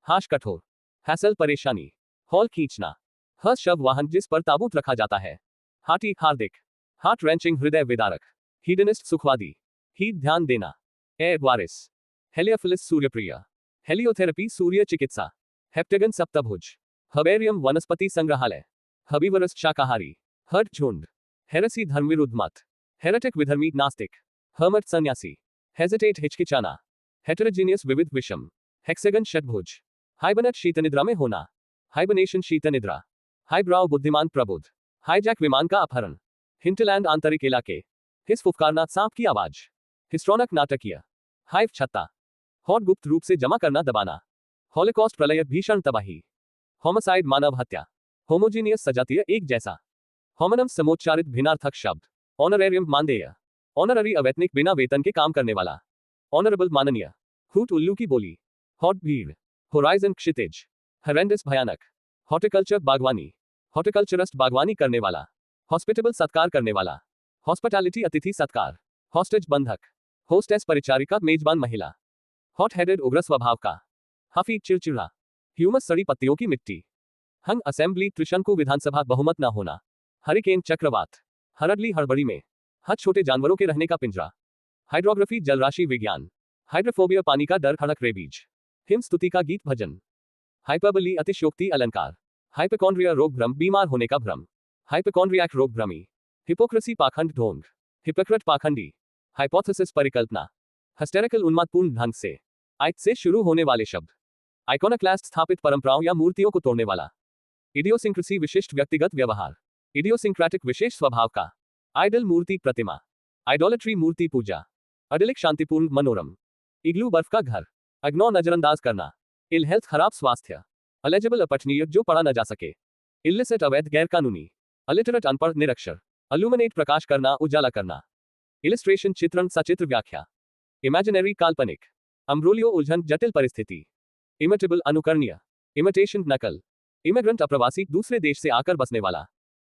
हाश कठोर, हैसल परेशानी, हॉल खींचना, हर्ष शव वाहन जिस पर ताबूत रखा जाता है, हार्टी हार्दिक, हार्ट रेंचिंग हृदय विदारक, हीडनिस्ट सुखवादी, हीट ध्यान देना, एयर वारिस, हेलियोफिलिस सूर्यप्रिय, हेलियोथेरेपी सूर्य चिकित्सा, हेप्टेगन सप्तभुज, हर्बेरियम वनस्पति संग्रहालय, हबीवरस शाकाहारी, हर्ट झुंड, हेरेसी धर्मविरुद्ध मत, हेरेटिक विधर्मी नास्तिक, हर्मट सन्यासी, हेजिटेट हिचकिचाना, हेटेरोजीनियस विविध विषम, हेक्सेगन षटभुज, हाइबरनेट शीतनिद्रा में होना, हाइबरनेशन शीतनिद्रा, हाईब्राउ बुद्धिमान प्रबुद्ध, हाईजैक विमान का अपहरण, हिंटलैंड आंतरिक इलाके, हिस फुफकारना सांप की आवाज, हिस्ट्रोनक नाटकीय, हाइव छत्ता, हॉट गुप्त रूप से जमा करना दबाना, हॉलोकॉस्ट प्रलय भीषण तबाही, होमोसाइड मानव हत्या, होमोजीनियस सजातीय एक जैसा। होमोनम समोच्चारित भिन्नार्थक शब्द। ऑनरेरियम मानदेय। ऑनररी अवैतनिक बिना वेतन के काम करने वाला। ऑनरेबल माननीय। हूट उल्लू की बोली। हॉट भीड़। होराइजन क्षितिज। हरेंडस भयानक। हॉर्टिकल्चर बागवानी। हॉर्टिकल्चरस्ट बागवानी करने वाला। हॉस्पिटेबल सत्कार करने वाला। हॉस्पिटैलिटी अतिथि सत्कार। हॉस्टेज बंधक। होस्टेस परिचारिका मेजबान महिला। हॉट हेडेड उग्र स्वभाव का। हफी चिड़चिड़ा। ह्यूमस सड़ी पत्तियों की मिट्टी। हंग असेंबली त्रिशंकु विधानसभा बहुमत न होना। हरिकेन चक्रवात। हरडली हड़बड़ी में। हद छोटे जानवरों के रहने का पिंजरा। हाइड्रोग्राफी जलराशि विज्ञान। हाइड्रोफोबिया पानी का डर हड़क रेबीज। हिम स्तुति का गीत भजन। हाइपरबली अतिशयोक्ति अलंकार। हाइपोकॉन्ड्रिया रोग भ्रम बीमार होने का भ्रम। हाइपोकॉन्ड्रियाक रोग भ्रमी। हिपोक्रेसी पाखंड ढोंग। हिपोक्रेट पाखंडी। हाइपोथेसिस परिकल्पना। हिस्टेरिकल उन्मादपूर्ण ढंग से। आइट से शुरू होने वाले शब्द। आइकोनोक्लास्ट स्थापित परंपराओं या मूर्तियों को तोड़ने वाला। इडियोसिंक्रेसी विशिष्ट व्यक्तिगत व्यवहार। इडियोसिंक्रेटिक विशेष स्वभाव का। आइडल मूर्ति प्रतिमा। आइडोलेट्री मूर्ति पूजा। अडिलिक शांतिपूर्ण मनोरम। इग्लू बर्फ का घर। अग्नो नजरअंदाज करना। इल हेल्थ खराब स्वास्थ्य। अलेजिबल अपठनीय जो पढ़ा न जा सके। इलिसिट अवैध गैर कानूनी। अलिटरेट अनपढ़ निरक्षर। अल्यूमिनेट प्रकाश करना उजाला करना। इलिस्ट्रेशन चित्रण सचित्र व्याख्या। इमेजिनरी काल्पनिक। अम्ब्रोलियो उलझन जटिल परिस्थिति। इमिटेबल अनुकरणीय। इमिटेशन नकल। इमिग्रेंट अप्रवासी दूसरे देश से आकर बसने वाला।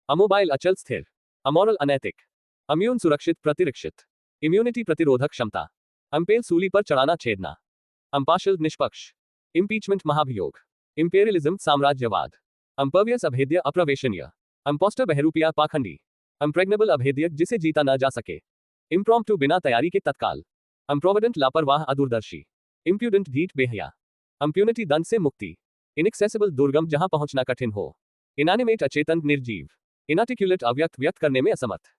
अमोबाइल अचल स्थिर। अमोरल अनैतिक। अम्यून सुरक्षित प्रतिरक्षित। इम्यूनिटी प्रतिरोधक क्षमता। अंपेल सूली पर चढ़ाना छेदना। अंपाशल निष्पक्ष। इम्पीचमेंट महाभियोग। इंपेरियलिज्म साम्राज्यवाद। अंपर्वियस अभेद्य अप्रवेशनीय। अंपोस्टर बहरूपिया पाखंडी। अम्प्रेग्नेबल अभेद्य जिसे जीता न जा सके। इम्प्रॉम्प्टू बिना तैयारी के तत्काल। अम्प्रोविडेंट लापरवाह अदूरदर्शी। इम्प्यूडेंट ढीठ बेहया। अम्प्यूनिटी दंड से मुक्ति। इनएक्सेसिबल दुर्गम जहां पहुंचना कठिन हो। इनएनिमेट अचेतन निर्जीव। इनआर्टिकुलेट अव्यक्त व्यक्त करने में असमर्थ।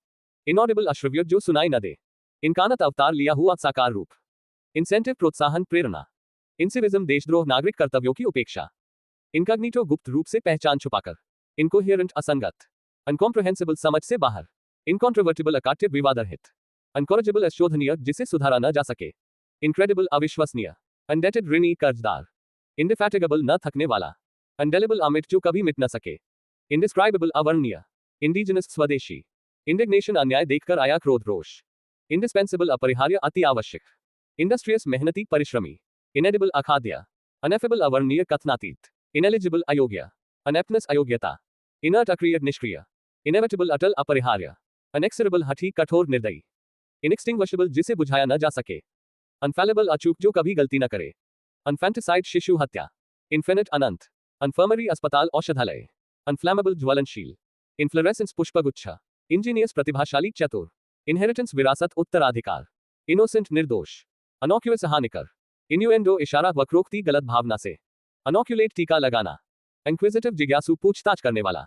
इनऑडिबल अश्रव्य जो सुनाई न दे। इनकानत अवतार लिया हुआ साकार रूप। इंसेंटिव प्रोत्साहन प्रेरणा। इंसिविज्म देशद्रोह नागरिक कर्तव्यों की उपेक्षा। इनकॉग्निटो गुप्त रूप से पहचान छुपाकर। इनकोहेरेंट असंगत। अनकॉम्प्रहेंसिबल समझ से बाहर। इनकॉन्ट्रोवर्टिबल अकाट्य विवादरहित। अनकॉरेजिबल अशोधनीय जिसे सुधारा न जा सके। इनक्रेडिबल अविश्वसनीय। अनडेटेड ऋणी कर्जदार। इंडिफैटिगेबल न थकने वाला। अनडेलेबल अमिट जो कभी मिट न सके। इंडिस्क्राइबेबल अवर्णनीय। इंडिजिनस स्वदेशी। इंडिग्नेशन अन्याय देखकर आया क्रोध रोष। इंडिस्पेंसिबल अपरिहार्य अति आवश्यक। इंडस्ट्रियस मेहनती परिश्रमी। इनेडिबल अखाद्य। अनेफेबल अवर्णनीय कथनातीत। इनेलिजिबल अयोग्य। अनेप्टनेस अयोग्यता। इनर्ट अक्रिय निष्क्रिय। इनेविटेबल अटल अपरिहार्य। अनेक्सरेबल हठी कठोर निर्दयी। इनएक्सटिंग्विशेबल जिसे बुझाया न जा सके। अनफैलेबल अचूक जो कभी गलती न करे। अनफैंटिसाइड शिशु हत्या। इन्फिनिट अनंत। अनफर्मरी अस्पताल औषधालय। अनफ्लैमेबल ज्वलनशील। इन्फ्लोरेसेंस पुष्पगुच्छ। इंजीनियस प्रतिभाशाली चतुर। इनहेरिटेंस विरासत उत्तराधिकार। इनोसेंट निर्दोष। अनोक्यूअस हानिकर। इन्यूएंडो इशारा वक्रोक्ति गलत भावना से। अनोक्यूलेट टीका लगाना। इंक्विजिटिव जिज्ञासु पूछताछ करने वाला।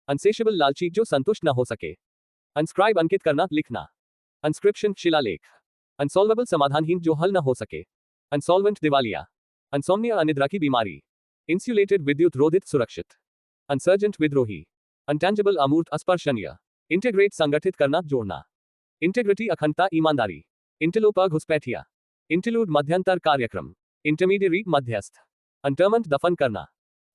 अनसेशेबल लालची जो संतुष्ट न हो सके। अनस्क्राइब अंकित करना लिखना। अनस्क्रिप्शन शिलालेख। अनसॉल्वेबल समाधानहीन जो हल न हो सके। अनसॉल्वेंट दिवालिया। अनसोम्निया अनिद्रा की बीमारी। इंसुलेटेड विद्युत रोधित सुरक्षित। अनसर्जेंट विद्रोही। अनटेंजिबल अमूर्त अस्पर्शनीय। इंटीग्रेट संगठित करना जोड़ना। इंटीग्रिटी अखंडता ईमानदारी। इंटिलोपा घुसपैठिया। इंटिलूड मध्यंतर कार्यक्रम। इंटरमीडियरी मध्यस्थ। अंटरमेंट दफन करना।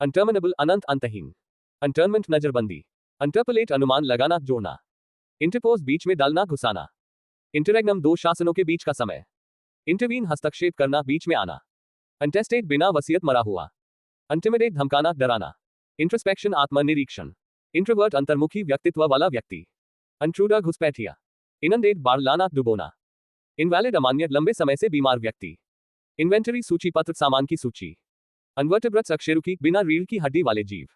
अंटर्मिनेबल अनंत अंतहीन। अंटर्नमेंट नजरबंदी। अंटरपलेट अनुमान लगाना जोड़ना। इंटरपोज बीच में डालना घुसाना। इंटररेग्नम दो शासनों के बीच का समय। इंटरवीन हस्तक्षेप करना बीच में आना। अंटेस्टेट बिना वसीयत मरा हुआ। इंटिमिडेट धमकाना डराना। इंट्रोस्पेक्शन आत्मनिरीक्षण। इंट्रोवर्ट अंतर्मुखी व्यक्तित्व वाला व्यक्ति। इंट्रूडर घुसपैठिया। इनंडेट बाढ़ लाना डुबोना। इनवैलिड अमान्य लंबे समय से बीमार व्यक्ति। इन्वेंटरी सूचीपत्र सामान की सूची। अनवर्टिब्रेट्स अक्षेरुकी बिना रीढ़ की हड्डी वाले जीव।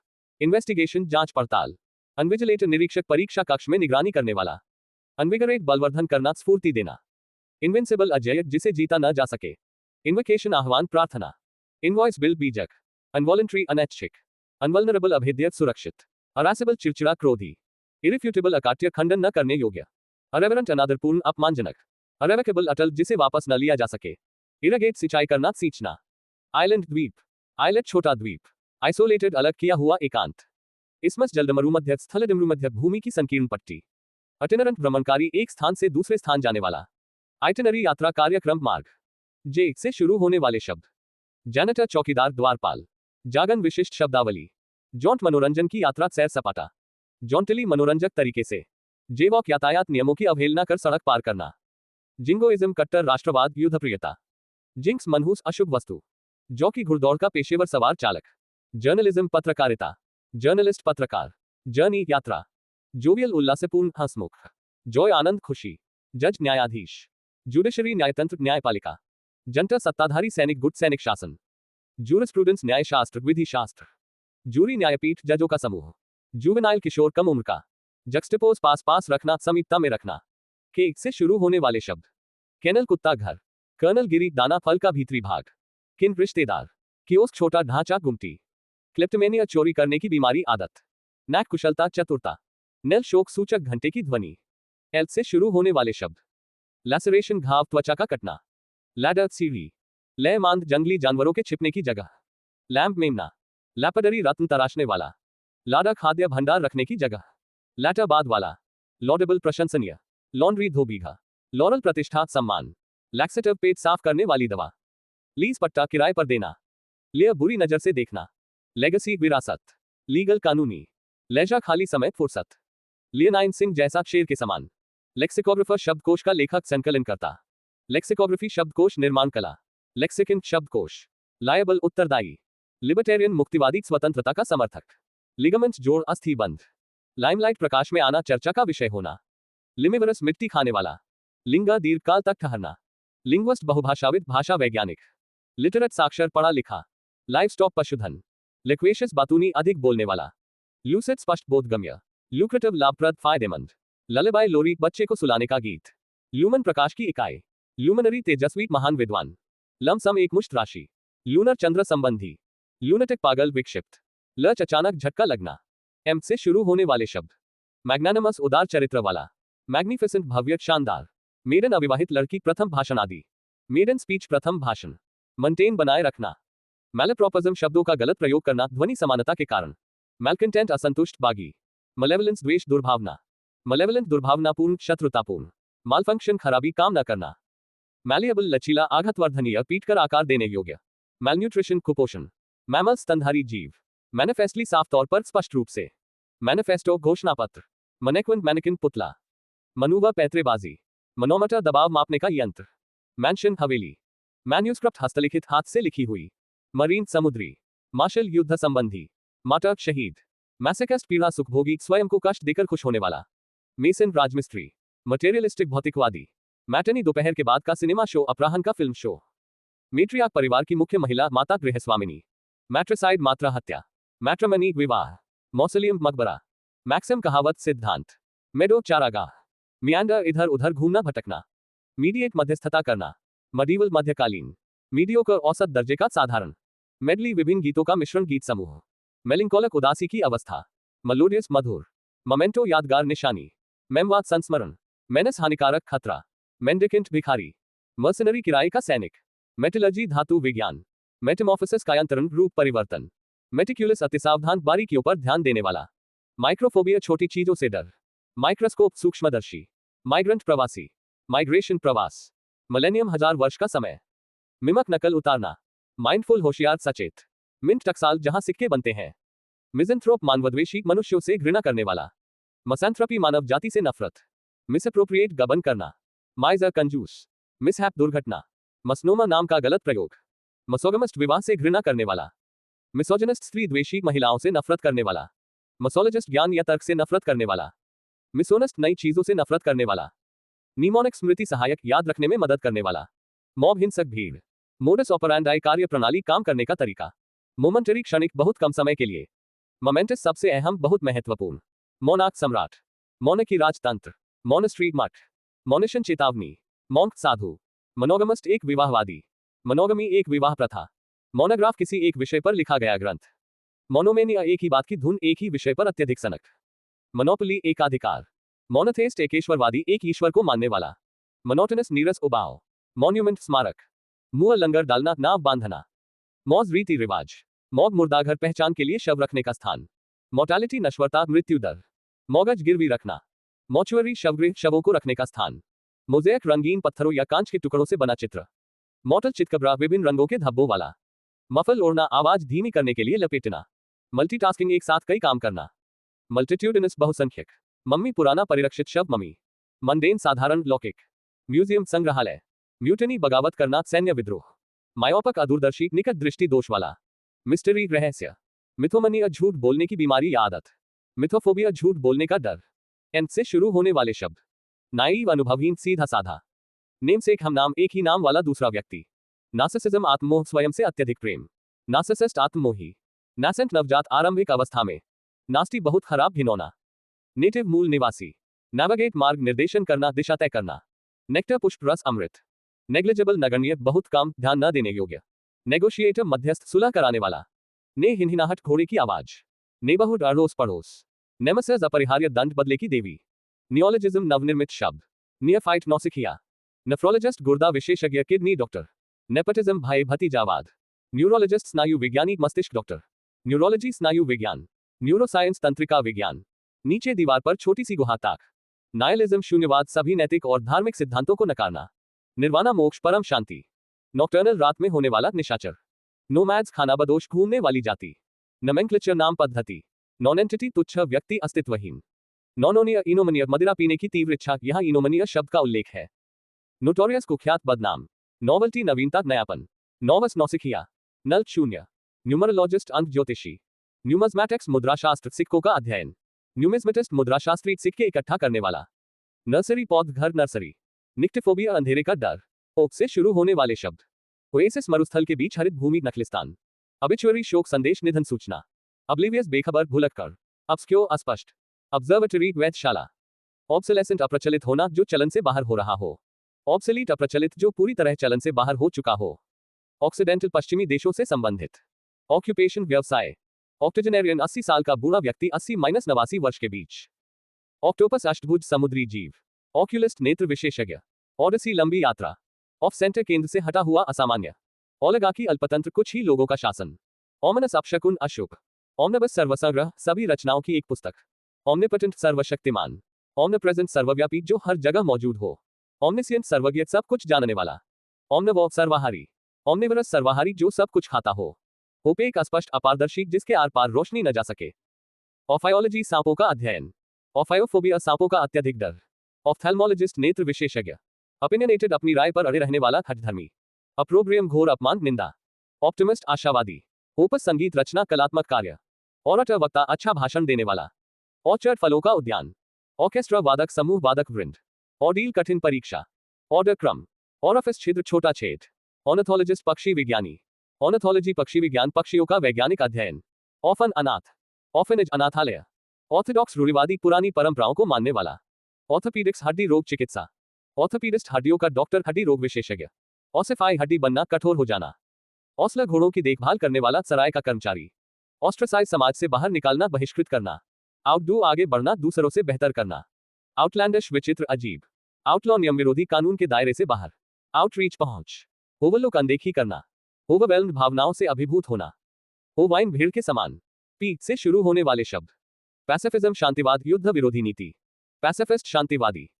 इन्वेस्टिगेशन जांच पड़ताल। अनविजिलेटर निरीक्षक परीक्षा कक्ष में निगरानी करने वाला। अनविगरेट बलवर्धन करना स्फूर्ति देना। इनविंसिबल अजय जिसे जीता न जा सके। इन्वोकेशन आह्वान प्रार्थना। इनवॉइस बिल बीजक। अनवॉलंटरी अनैच्छिक। अनवल्नरेबल अभेद्य सुरक्षित। अरासेबल चिड़चिड़ा क्रोधी। इरिफ्यूटेबल अकाट्य खंडन न करने योग्य। अरेवरेंट अनादरपूर्ण अपमानजनक। अरेवेकेबल अटल जिसे वापस न लिया जा सके। इरिगेट सिंचाई करना सींचना। आइलैंड द्वीप। आइलेट छोटा द्वीप। आइसोलेटेड अलग किया हुआ एकांत। इसमस जलडमरुमध्य स्थलडमरुमध्य भूमि की संकीर्ण पट्टी। अटिनरेंट भ्रमणकारी एक स्थान से दूसरे स्थान जाने वाला। आइटिनरी यात्रा कार्यक्रम मार्ग। जे से शुरू होने वाले शब्द। जैनेटर चौकीदार द्वारपाल। जागन विशिष्ट शब्दावली। जॉन्ट मनोरंजन की यात्रा सैर सपाटा। जॉन्टली मनोरंजक तरीके से। जेवॉक यातायात नियमों की अवहेलना कर सड़क पार करना। जिंगोइज्म कट्टर राष्ट्रवाद युद्धप्रियता। जिंक्स मनहूस अशुभ वस्तु। जॉकी घुड़दौड़ का पेशेवर सवार चालक। जर्नलिज्म पत्रकारिता। जर्नलिस्ट पत्रकार। जर्नी यात्रा। जोवियल उल्लासपूर्ण हंसमुख। जॉय आनंद खुशी। जज न्यायाधीश। जुडिशरी न्यायतंत्र न्यायपालिका। जनता सत्ताधारी सैनिक गुट सैनिक शासन। जूरिस्प्रूडेंस न्यायशास्त्र विधि शास्त्र। जूरी न्यायपीठ जजों का समूह। जुवेनाइल किशोर कम उम्र का। जक्सटिपोज पास पास रखना समीपता में रखना। के से शुरू होने वाले शब्द। केनल कुत्ता घर। कर्नल गिरी दाना फल का भीतरी भाग। किन रिश्तेदार। कियोस्क छोटा ढांचा गुमटी। क्लिप्टमेनिया चोरी करने की बीमारी आदत। नैक कुशलता चतुरता। नेल शोक सूचक घंटे की ध्वनि। एल से शुरू होने वाले शब्द। लैसरेशन घाव त्वचा का कटना। लैडर सीढ़ी। लय मांद जंगली जानवरों के छिपने की जगह। लैम्प मेमना। लैपडरी रत्न तराशने वाला। लाडा खाद्य भंडार रखने की जगह। लैटाबाद वाला। लॉडेबल प्रशंसनीय। लॉन्ड्री धोबीघा। लॉरल प्रतिष्ठा सम्मान। लैक्सेटिव पेट साफ करने वाली दवा। लीज पट्टा किराए पर देना। लिया बुरी नजर से देखना। लेगेसी विरासत। लीगल कानूनी। लेजा खाली समय फुर्सत। लियनाइन सिंह जैसा शेर के समान। लेक्सिकोग्राफर शब्दकोश का लेखक संकलन करता। लेक्सिकोग्राफी शब्दकोश निर्माण कला। लेक्सिकन शब्दकोश। लायबल उत्तरदायी। लिबर्टेरियन मुक्तिवादी स्वतंत्रता का समर्थक। लिगामेंट जोड़ अस्थि बंध। लाइमलाइट प्रकाश में आना चर्चा का विषय होना। लिमिवरस मिट्टी खाने वाला। लिंगा दीर्घकाल तक ठहरना। लिंग्विस्ट बहुभाषाविद भाषा वैज्ञानिक। लिटरेट साक्षर पढ़ा लिखा। लाइव स्टॉक पशुधन। लिक्वेशियस बातूनी अधिक बोलने वाला। ल्यूसिड स्पष्ट बोधगम्य। ल्यूक्रेटिव लाभप्रद फायदेमंद। ललेबाई लोरी बच्चे को सुलाने का गीत। ल्यूमन प्रकाश की इकाई। ल्यूमिनरी तेजस्वी महान विद्वान। लमसम एक मुश्त राशि। ल्यूनर चंद्र संबंधी। ल्यूनेटिक पागल विक्षिप्त। लच अचानक झटका लगना। एम से शुरू होने वाले शब्द। मैग्नानमस उदार चरित्र वाला। मैग्निफिसेंट भव्य शानदार। मेडन अविवाहित लड़की प्रथम भाषण आदि। मेडन स्पीच प्रथम भाषण। मंटेन बनाए रखना। मैलेप्रोपजम शब्दों का गलत प्रयोग करना ध्वनि समानता के कारण। मैलकंटेंट असंतुष्ट बागी। मलेवलेंस द्वेष दुर्भावना। मलेवलेंट दुर्भावनापूर्ण शत्रुतापूर्ण। मालफंक्शन खराबी काम न करना। मैलिएबल लचीला आघातवर्धनीय पीट कर आकार देने योग्य। मैलन्यूट्रिशन कुपोषण। मैमल स्तनधारी जीव। मैनिफेस्टली साफ तौर पर स्पष्ट रूप से। मैनिफेस्टो घोषणा पत्र। मनेक्विन मैनिकिन पुतला। मनूवा पैतरेबाजी। मनोमीटर दबाव मापने का यंत्र। मैंशन हवेली। मैन्यूस्क्रिप्ट हस्तलिखित हाथ से लिखी हुई। मरीन समुद्री। मार्शल युद्ध संबंधी। मार्टर शहीद। मैसेकेस्ट पीड़ा सुखभोगी स्वयं को कष्ट देकर खुश होने वाला। मेसन राजमिस्त्री। मटेरियलिस्टिक भौतिकवादी। मैटनी दोपहर के बाद का सिनेमा शो अपराहन का फिल्म शो। मेट्रियार्क परिवार की मुख्य महिला माता गृहस्वामिनी। मैट्रिसाइड मात्रा हत्या। मैट्रिमनी विवाह। मौसोलियम मकबरा। मैक्सिम कहावत सिद्धांत। मेडो चारागाह। मियांडर इधर उधर घूमना भटकना। मीडिएट मध्यस्थता करना। मडीवल मध्यकालीन। मीडियोकर औसत दर्जे का साधारण। मेडली विभिन्न गीतों का मिश्रण गीत समूह। मेलिंकोलक उदासी की अवस्था। मलोडियस मधुर। मोमेंटो यादगार निशानी। मेमवाद संस्मरण। मेनस हानिकारक खतरा। मेंडिकेंट भिखारी। मर्सनरी किराए का सैनिक। मेटलर्जी धातु विज्ञान। मेटामॉर्फोसिस कायांतरण रूप परिवर्तन। मेटिक्यूलस अतिसावधान बारीकियों पर ध्यान देने वाला। माइक्रोफोबिया छोटी चीजों से डर। माइक्रोस्कोप सूक्ष्मदर्शी। माइग्रेंट प्रवासी। माइग्रेशन प्रवास। मिलेनियम 1000 वर्ष का समय। मिमक नकल उतारना। माइंडफुल होशियार सचेत। मिंट टकसाल जहां सिक्के बनते हैं। मिजंथ्रोप मानवद्वेषी मनुष्यों से घृणा करने वाला। मसैंथ्रोपी मानव जाति से नफरत। मिसअप्रोप्रिएट गबन करना। माइजर कंजूस। मिसहैप दुर्घटना। मसनोमा नाम का गलत प्रयोग। मसोगमिस्ट विवाह से घृणा करने वाला। मिसोजिनिस्ट स्त्री द्वेषी महिलाओं से नफरत करने वाला। मसोलॉजिस्ट ज्ञान या तर्क से नफरत करने वाला। मिसोनिस्ट नई चीजों से नफरत करने वाला। निमोनिक स्मृति सहायक याद रखने में मदद करने वाला। मॉब हिंसक भीड़। मोडस ऑपरेंडाई कार्य प्रणाली काम करने का तरीका। मोमेंटरी क्षणिक बहुत कम समय के लिए। मोमेंटस सबसे अहम बहुत महत्वपूर्ण। मोनार्क सम्राट। मोनकी राजतंत्र। मोनेस्ट्री मठ। मोनिशन चेतावनी। मॉन्क साधु। मोनोगमिस्ट एक विवाहवादी। मोनोगमी एक विवाह प्रथा। मोनोग्राफ किसी एक विषय पर लिखा गया ग्रंथ। मोनोमेनिया एक ही बात की धुन एक ही विषय पर अत्यधिक सनक। मोनोपोली एकाधिकार। मोनोथेस्ट एक ईश्वरवादी एक ईश्वर को मानने वाला। मोनोटोनस नीरस उबाव। मॉन्यूमेंट स्मारक। मुंह लंगर डालना नाव बांधना। मौज रीति रिवाज। मॉग मुर्दाघर पहचान के लिए शव रखने का स्थान। मोर्टालिटी नश्वरता मृत्यु दर। मौगज गिरवी रखना। मॉचुअरी शवगृह शवों को रखने का स्थान। मोज़ेक रंगीन पत्थरों या कांच के टुकड़ों से बना चित्र। मॉटल चितकबरा विभिन्न रंगों के धब्बों वाला। मफल ओढ़ना आवाज धीमी करने के लिए लपेटना। मल्टीटास्किंग, एक साथ कई काम करना। मल्टीट्यूडिनस, बहुसंख्यक। मम्मी, पुराना परिरक्षित शब्द मम्मी। मंडेन, साधारण, लौकिक। म्यूजियम, संग्रहालय। म्यूटनी, बगावत करना, सैन्य विद्रोह। मायोपक, अदूरदर्शी, निकट दृष्टि दोष वाला। मिस्टरी, रहस्य। मिथोमनिया, झूठ बोलने की बीमारी या आदत। मिथोफोबिया, झूठ बोलने का डर। एन से शुरू होने वाले शब्द। नाइव, अनुभवहीन, सीधा साधा। नेमसेक, हम नाम, एक ही नाम वाला दूसरा व्यक्ति। नार्सिसिज्म, आत्ममोह, स्वयं से अत्यधिक प्रेम। नार्सिसिस्ट, आत्ममोही। नासेंट, नवजात, आरंभिक अवस्था में। नास्टी, बहुत खराब, घिनौना। नेटिव, मूल निवासी। नेविगेट, मार्ग निर्देशन करना, दिशा तय करना। नेक्टर, पुष्प रस, अमृत। नेग्लिजिबल, नगण्य, बहुत कम, ध्यान न देने योग्य। नेगोशिएटर, मध्यस्थ, सुलह कराने वाला। ने, हिनहिनाहट, घोड़े की आवाज। नेबरहुड, अड़ोस पड़ोस। नेमेसिस, अपरिहार्य, दंड, बदले की देवी। नियोलॉजिज्म, नवनिर्मित शब्द। नियरफाइट, नौसिखिया। नेफ्रोलॉजिस्ट, गुर्दा विशेषज्ञ, किडनी डॉक्टर। नेपोटिज्म, भाई भतीजावाद। न्यूरोलॉजिस्ट, स्नायु विज्ञानी, मस्तिष्क डॉक्टर। न्यूरोलॉजी, स्नायु विज्ञान। न्यूरोसाइंस, तंत्रिका विज्ञान। नीचे दीवार पर छोटी सी गुहा ताक। नायलिज्म, शून्यवाद, सभी नैतिक और धार्मिक सिद्धांतों को नकारना। निर्वाणा, मोक्ष, परम शांति। नॉक्टर्नल, रात में होने वाला निशाचर। नोमैड्स, खानाबदोश, घूमने वाली जाति। नोमेनक्लेचर, नाम पद्धति। नॉन एंटिटी, तुच्छ, व्यक्ति, अस्तित्वहीन। नॉनोनिया, इनोमनिया, मदिरा पीने की तीव्र इच्छा, यहाँ इनोमनिया शब्द का उल्लेख है। नोटोरियस, कुख्यात, बदनाम। नॉवल्टी, नवीनता, नयापन। नॉवस, नौसिखिया। नल, शून्य। न्यूमरोलॉजिस्ट, अंक ज्योतिषी। न्यूमज्मैटिक्स, मुद्राशास्त्र, सिक्कों का अध्ययन। न्यूमिज्मेटिस्ट, मुद्राशास्त्री, सिक्के इकट्ठा करने वाला। नर्सरी, पौध घर, नर्सरी। निक्टिफोबिया, अंधेरे का डर। ओक से शुरू होने वाले शब्द। ओएसिस, मरुस्थल के बीच हरित भूमि, नखलिस्तान। अबिचुअरी, शोक संदेश, निधन सूचना। अब्लिवियस, बेखबर, भुलक्कड़। ऑब्स्क्योर, अस्पष्ट। ऑब्जर्वेटरी, वैधशाला। ऑब्सोलेसेंट, अप्रचलित होना, जो चलन से बाहर हो रहा हो। ऑब्सोलीट, अप्रचलित, जो पूरी तरह चलन से बाहर हो चुका हो। ऑक्सीडेंटल, पश्चिमी देशों से संबंधित। ऑक्यूपेशन, व्यवसाय। ऑक्टोजेनेरियन, 80 साल का बूढ़ा व्यक्ति, 80-89 वर्ष के बीच। ऑक्टोपस, अष्टभुज, समुद्री जीव। ऑक्यूलिस्ट, नेत्र विशेषज्ञ। ओडिसी, लंबी यात्रा। ऑफ सेंटर, केंद्र से हटा हुआ, असामान्य। ओलिगार्की, अल्पतंत्र, कुछ ही लोगों का शासन। ओमिनस, अपशकुन, अशुभ। ओमनिबस, सर्वसंग्रह, सभी रचनाओं की एक पुस्तक। ओमनिपोटेंट, सर्वशक्तिमान। ओमनिप्रेजेंट, सर्वव्यापी, जो हर जगह मौजूद हो। ओमनिसियंट, सर्वज्ञ, सब कुछ जानने वाला। ओमनिवोर, सर्वाहारी। ओमनिवरस, सर्वाहारी, जो सब कुछ खाता हो। ओपेक, अस्पष्ट, अपारदर्शी, जिसके आर पार रोशनी न जा सके। ऑफायोलॉजी, सांपों का अध्ययन। ऑफायोफोबिया, सांपों का अत्यधिक डर। ऑफ्थेल्मोलॉजिस्ट, नेत्र विशेषज्ञ। ओपिनियनेटेड, अपनी राय पर अड़े रहने वाला, हठधर्मी। अप्रोब्रियम, घोर अपमान, निंदा। ऑप्टिमिस्ट, आशावादी। ओपस, संगीत रचना, कलात्मक कार्य। ओराटर, वक्ता, अच्छा भाषण देने वाला। ऑर्चर्ड, फलों का उद्यान। ऑर्केस्ट्रा, वादक समूह, वादक वृंद। ऑर्डील, कठिन परीक्षा। ऑर्डर, क्रम। ऑरिफिस, छिद्र, छोटा छेद। ऑर्निथोलॉजिस्ट, पक्षी विज्ञानी। ऑर्निथोलॉजी, पक्षी विज्ञान, पक्षियों का वैज्ञानिक अध्ययन। ऑफन, अनाथ। ऑफिनेज, अनाथालय। ऑर्थोडॉक्स, रूढ़िवादी, पुरानी परंपराओं को मानने वाला। ऑर्थोपीडिक्स, हड्डी रोग चिकित्सा। ऑर्थोपीडिस्ट, हड्डियों का डॉक्टर, हड्डी रोग विशेषज्ञ। ऑसिफाई, हड्डी बनना, कठोर हो जाना। ऑस्लर, घोड़ों की देखभाल करने वाला, सराय का कर्मचारी। ऑस्ट्रसाइज, समाज से बाहर निकालना, बहिष्कृत करना। आउटडू, आगे बढ़ना, दूसरों से बेहतर करना। आउटलैंडिश, विचित्र, अजीब। आउटलॉ, नियम विरोधी, कानून के दायरे से बाहर। आउटरीच, पहुंच। ओवरलुक, अनदेखी करना। ओवरवेल्म्ड, भावनाओं से अभिभूत होना। ओवाइन, भीड़ के समान। पी से शुरू होने वाले शब्द। पैसिफिज्म, शांतिवाद, युद्ध विरोधी नीति। पैसिफिस्ट, शांतिवादी।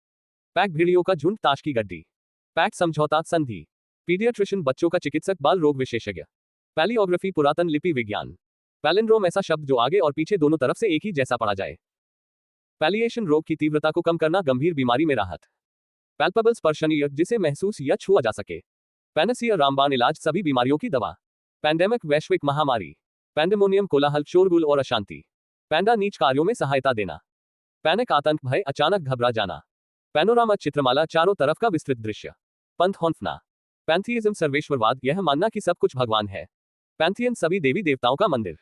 पैक, भीड़ियों का झुंड, ताश की गड्डी। पैक्ट, समझौता, संधि। पीडियाट्रिशियन, बच्चों का चिकित्सक, बाल रोग विशेषज्ञ। पैलियोग्राफी, पुरातन लिपि विज्ञान। पैलिंड्रोम, ऐसा शब्द जो आगे और पीछे दोनों तरफ से एक ही जैसा पढ़ा जाए। पैलिएशन, रोग की तीव्रता को कम करना, गंभीर बीमारी में राहत। पैल्पेबल, स्पर्शनीय, जिसे महसूस या छुआ जा सके। पैनासिया, रामबाण, इलाज, सभी बीमारियों की दवा। पैंडेमिक, वैश्विक महामारी। पैंडेमोनियम, कोलाहल, शोरगुल और अशांति। पैंडा, नीच कार्यों में सहायता देना। पैनिक, आतंक, भय, अचानक घबरा जाना। पैनोरामा, चित्रमाला, चारों तरफ का विस्तृत दृश्य। पंथ, होंफना। पैंथीइज्म, सर्वेश्वरवाद, यह मानना कि सब कुछ भगवान है। पैंथियन, सभी देवी देवताओं का मंदिर।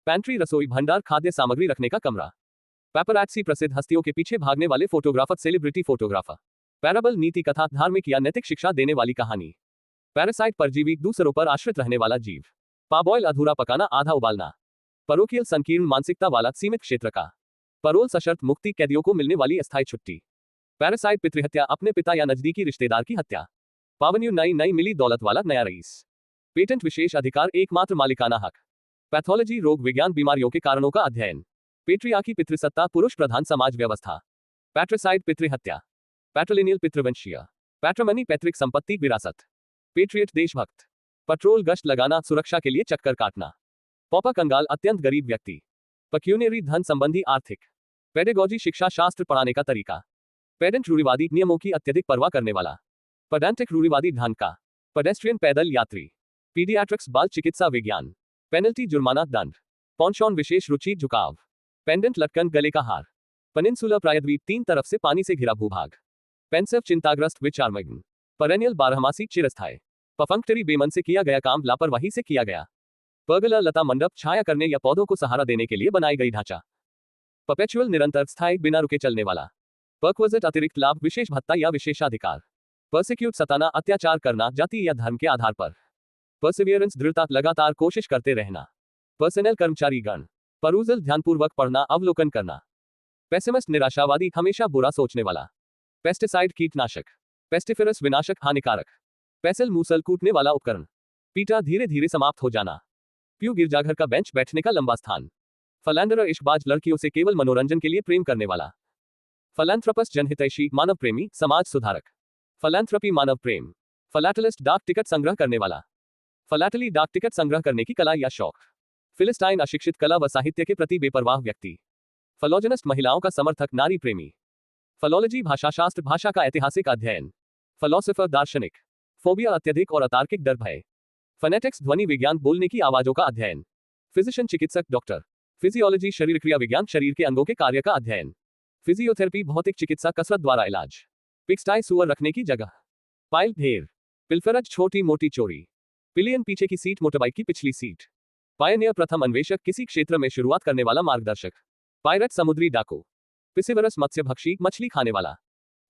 पैंट्री, रसोई भंडार, खाद्य सामग्री रखने का कमरा। पैपराट्सी, प्रसिद्ध हस्तियों के पीछे भागने वाले फोटोग्राफर, सेलिब्रिटी फोटोग्राफर। पैराबल, नीति कथा, धार्मिक या नैतिक शिक्षा देने वाली कहानी। पैरासाइट, परजीवी, दूसरों पर आश्रित रहने वाला जीव। पाबॉयल, अधूरा पकाना, आधा उबालना। परोकियल, संकीर्ण मानसिकता वाला, सीमित क्षेत्र का। परोल, सशर्त मुक्ति, कैदियों को मिलने वाली अस्थायी छुट्टी। पैरासाइट, पितृहत्या, अपने पिता या नजदीकी रिश्तेदार की हत्या। पावन्यू, नई नई मिली दौलत वाला नया रईस। पेटेंट, विशेष अधिकार, एकमात्र मालिकाना हक। पैथोलॉजी, रोग विज्ञान, बीमारियों के कारणों का अध्ययन। पेट्रियार्की, पितृसत्ता, पुरुष प्रधान समाज व्यवस्था। पैट्रिसाइड, पितृहत्या। पैट्रोलिनियल, पितृवंशीय। पैट्रोमनी, पैतृक संपत्ति, विरासत। पेट्रियट, देशभक्त। पेट्रोल, गश्त लगाना, सुरक्षा के लिए चक्कर काटना। पॉपा कंगाल अत्यंत गरीब व्यक्ति। पक्यूनियरी धन संबंधी आर्थिक। पेडेगॉजी शिक्षा शास्त्र पढ़ाने का तरीका। पेडेंट रूढ़िवादी नियमों की अत्यधिक परवाह करने वाला। पेडेंटिक रूढ़िवादी ढंग का। पेडेस्ट्रियन पैदल यात्री। पीडियाट्रिक्स बाल चिकित्सा विज्ञान। पेनल्टी जुर्माना दंड। पॉन्शॉन विशेष रुचि झुकाव। पेंडेंट लटकन गले का हार। पेनिनसुलर प्रायद्वीप तीन तरफ से पानी से घिरा भूभाग। पेंसिव चिंताग्रस्त विचारमग्न। पेरेनियल बारहमासी चिरस्थायी। परफंक्टरी बेमन से किया गया काम लापरवाही से किया गया। पर्गोला लता मंडप छाया करने या पौधों को सहारा देने के लिए बनाई गई ढांचा। परपेचुअल निरंतर स्थायी बिना रुके चलने वाला। परक्विजिट अतिरिक्त लाभ विशेष भत्ता या विशेषाधिकार। परसिक्यूट सताना अत्याचार करना जाति या धर्म के आधार पर। परसिवियरेंस दृढ़ता लगातार कोशिश करते रहना। पर्सनल कर्मचारी गण। परूजल ध्यानपूर्वक पढ़ना अवलोकन करना। पेसिमिस्ट निराशावादी हमेशा बुरा सोचने वाला। पेस्टिसाइड कीटनाशक। पेस्टिफेरस विनाशक हानिकारक। पेसिल मूसल कूटने वाला उपकरण। पीटा धीरे धीरे समाप्त हो जाना। प्यू गिरजाघर का बेंच बैठने का लंबा स्थान। फलैंडर इश्कबाज लड़कियों से केवल मनोरंजन के लिए प्रेम करने वाला। फलैंथ्रोपस जनहितैषी मानव प्रेमी समाज सुधारक। फलैंथ्रोपी मानव प्रेम। फलैटलिस्ट डाक टिकट संग्रह करने वाला। फलैटली डाक टिकट संग्रह करने की कला या शौक। फिलिस्टाइन अशिक्षित कला व साहित्य के प्रति बेपरवाह व्यक्ति। फलोजनिस्ट महिलाओं का समर्थक नारी प्रेमी। फलोलॉजी भाषाशास्त्र भाषा का ऐतिहासिक अध्ययन। फलोसिफर दार्शनिक। फोबिया अत्यधिक और अतार्किक डर भय। फनेटिक्स ध्वनि विज्ञान बोलने की आवाजों का अध्ययन। फिजिशियन चिकित्सक डॉक्टर। फिजियोलॉजी शरीर क्रिया विज्ञान शरीर के अंगों के कार्य का अध्ययन। फिजियोथेरेपी भौतिक चिकित्सा कसरत द्वारा इलाज। पिक्सटाई सुअर रखने की जगह। पाइल ढेर। पिल्फेरज छोटी मोटी चोरी। पिलियन पीछे की सीट मोटरबाइक की पिछली सीट। पायनियर प्रथम अन्वेषक किसी क्षेत्र में शुरुआत करने वाला मार्गदर्शक। पायरेट समुद्री डाकू। पिसिवरस मत्स्यभक्षी मछली खाने वाला।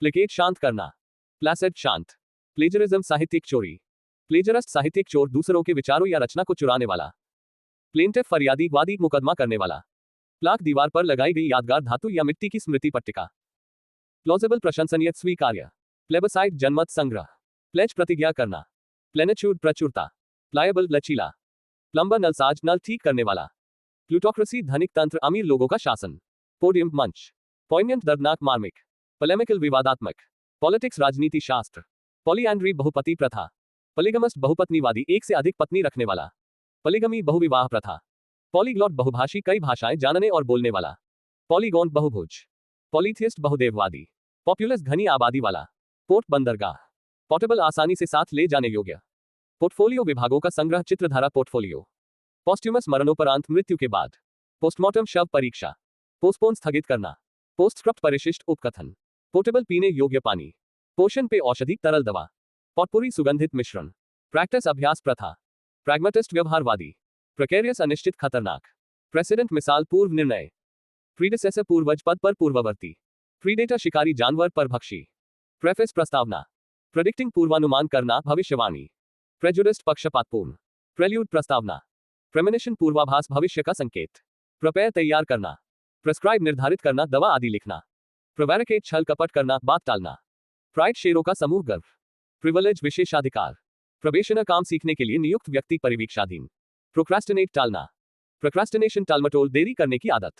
प्लेकेट शांत करना। प्लासेड शांत। प्लेजरिज्म साहित्यिक चोरी। प्लेजरस्ट साहित्यिक चोर दूसरों के विचारों या रचना को चुराने वाला। प्लेंटिफ फरियादी वादी मुकदमा करने वाला। प्लाक दीवार पर लगाई गई यादगार धातु या मिट्टी की स्मृति पट्टिका। प्लॉजिबल प्रशंसनीय स्वीकार्य। प्लेबसाइट जनमत संग्रह। प्लेज प्रतिज्ञा करना। प्लेनेट्यूड प्रचुरता। प्लायबल लचीला। प्लम्बर नलसाज नल ठीक करने वाला। प्लूटोक्रेसी धनिक तंत्र अमीर लोगों का शासन। पोडियम मंच। पॉइगनेंट दर्दनाक मार्मिक। पोलेमिकल विवादात्मक। पॉलिटिक्स राजनीति शास्त्र। पॉलीएंड्री बहुपति प्रथा। पॉलीगमस्ट बहुपत्नीवादी एक से अधिक पत्नी रखने वाला। पॉलीगमी बहुविवाह प्रथा। पॉलीग्लॉट बहुभाषी कई भाषाएं जानने और बोलने वाला। पॉलीगोन बहुभुज। पॉलीथियस्ट बहुदेववादी। पॉपुलस घनी आबादी वाला। पोर्ट बंदरगाह। पोर्टेबल आसानी से साथ ले जाने योग्य। पोर्टफोलियो विभागों का संग्रह चित्रधारा पोर्टफोलियो। पोस्ट्यूमस मरणोपरांत मृत्यु के बाद। पोस्टमार्टम शव परीक्षा। पोस्टपोन स्थगित करना। पोस्टस्क्रिप्ट परिशिष्ट उपकथन। पोर्टेबल पीने योग्य पानी। पोषण पे औषधि तरल दवा। पॉटपुरी सुगंधित मिश्रण। प्रैक्टिस अभ्यास प्रथा। प्रैग्मेटिस्ट व्यवहारवादी। प्रेकेरियस अनिश्चित खतरनाक। प्रेसिडेंट मिसाल पूर्व निर्णय। प्रीडिसेसर पूर्वज पद पर पूर्ववर्ती। प्रीडेटर शिकारी जानवर परभक्षी। प्रेफेस प्रस्तावना। प्रेडिक्टिंग पूर्वानुमान करना भविष्यवाणी। प्रेजुडिस्ड पक्षपातपूर्ण। प्रेल्यूड प्रस्तावना। प्रेमनिशन पूर्वाभास भविष्य का संकेत। प्रिपेयर तैयार करना। प्रेस्क्राइब निर्धारित करना दवा आदि लिखना। प्रिवैरिकेट छल कपट करना बात टालना। प्राइड शेरों का समूह गर्व। प्रिविलेज विशेषाधिकार। प्रोबेशनर काम सीखने के लिए नियुक्त व्यक्ति परिवीक्षाधीन। प्रोक्रास्टिनेट टालना। प्रोक्रास्टिनेशन टालमटोल देरी करने की आदत।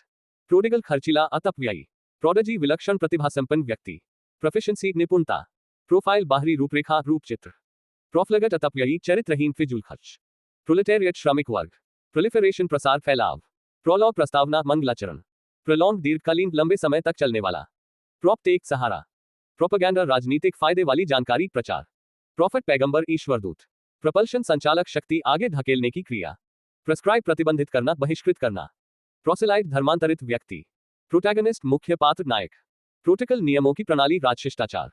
प्रोडिगल खर्चीला अतपव्ययी। प्रोडजी विलक्षण प्रतिभा संपन्न व्यक्ति। प्रोफिशिएंसी निपुणता। प्रोफाइल बाहरी रूपरेखा रूपचित्र। प्रोफ्लेगट अतपव्ययी चरित्रहीन फिजूल खर्च। प्रोलेटेरिएट श्रमिक वर्ग। प्रोलिफरेशन प्रसार फैलाव। प्रोलॉग प्रस्तावना मंगलाचरण। प्रोलॉन्ग दीर्घकालीन लंबे समय तक चलने वाला। प्रोपटेक सहारा। प्रोपेगेंडा राजनीतिक फायदे वाली जानकारी प्रचार। प्रॉफिट पैगंबर ईश्वरदूत। प्रपल्शन संचालक शक्ति आगे धकेलने की क्रिया। प्रेस्क्राइब प्रतिबंधित करना बहिष्कृत करना। प्रोसेलाइट धर्मांतरित व्यक्ति। प्रोटैगनिस्ट मुख्य पात्र नायक। प्रोटोकॉल नियमों की प्रणाली राजशिष्टाचार।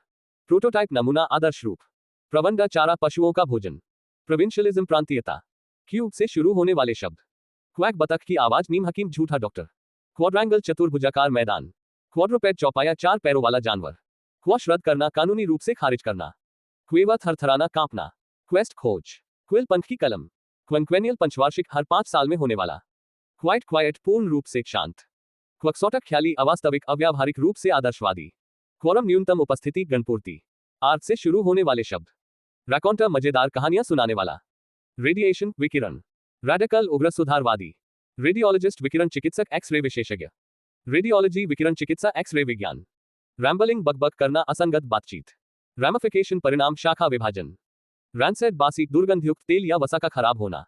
प्रोटोटाइप नमूना आदर्श रूप। प्रबंध चारा पशुओं का भोजन। प्रोविंशियलिज्म प्रांतीयता। क्यूब से शुरू होने वाले शब्द। क्वैक बतख की आवाज नीम हकीम झूठा डॉक्टर। क्वाड्रैंगल चतुर्भुजाकार मैदान। क्वाड्रुपेड चौपाया चार पैरों वाला जानवर। क्वश रद्द करना कानूनी रूप से खारिज करना। क्वेवा थरथराना कांपना। क्वेस्ट खोज। क्विल पंथ की कलम। क्विंक्वेनियल पंचवार्षिक हर 5 साल में होने वाला। क्वाइट क्वाइट पूर्ण रूप से शांत। क्वक्सोटक ख्याली अवास्तविक अव्यावहारिक रूप से आदर्शवादी। क्वोरम न्यूनतम उपस्थिति गणपूर्ति। आर्थ से शुरू होने वाले शब्द। रैकॉन्टर मजेदार कहानियां सुनाने वाला। रेडिएशन विकिरण। रेडिकल उग्र सुधारवादी। रेडियोलॉजिस्ट विकिरण चिकित्सक एक्स-रे विशेषज्ञ। रेडियोलॉजी विकिरण चिकित्सा एक्स-रे विज्ञान। रैम्बलिंग बकबक करना असंगत बातचीत। रैमिफिकेशन परिणाम शाखा विभाजन। रैंसेड बासी दुर्गंधयुक्त तेल या वसा का खराब होना।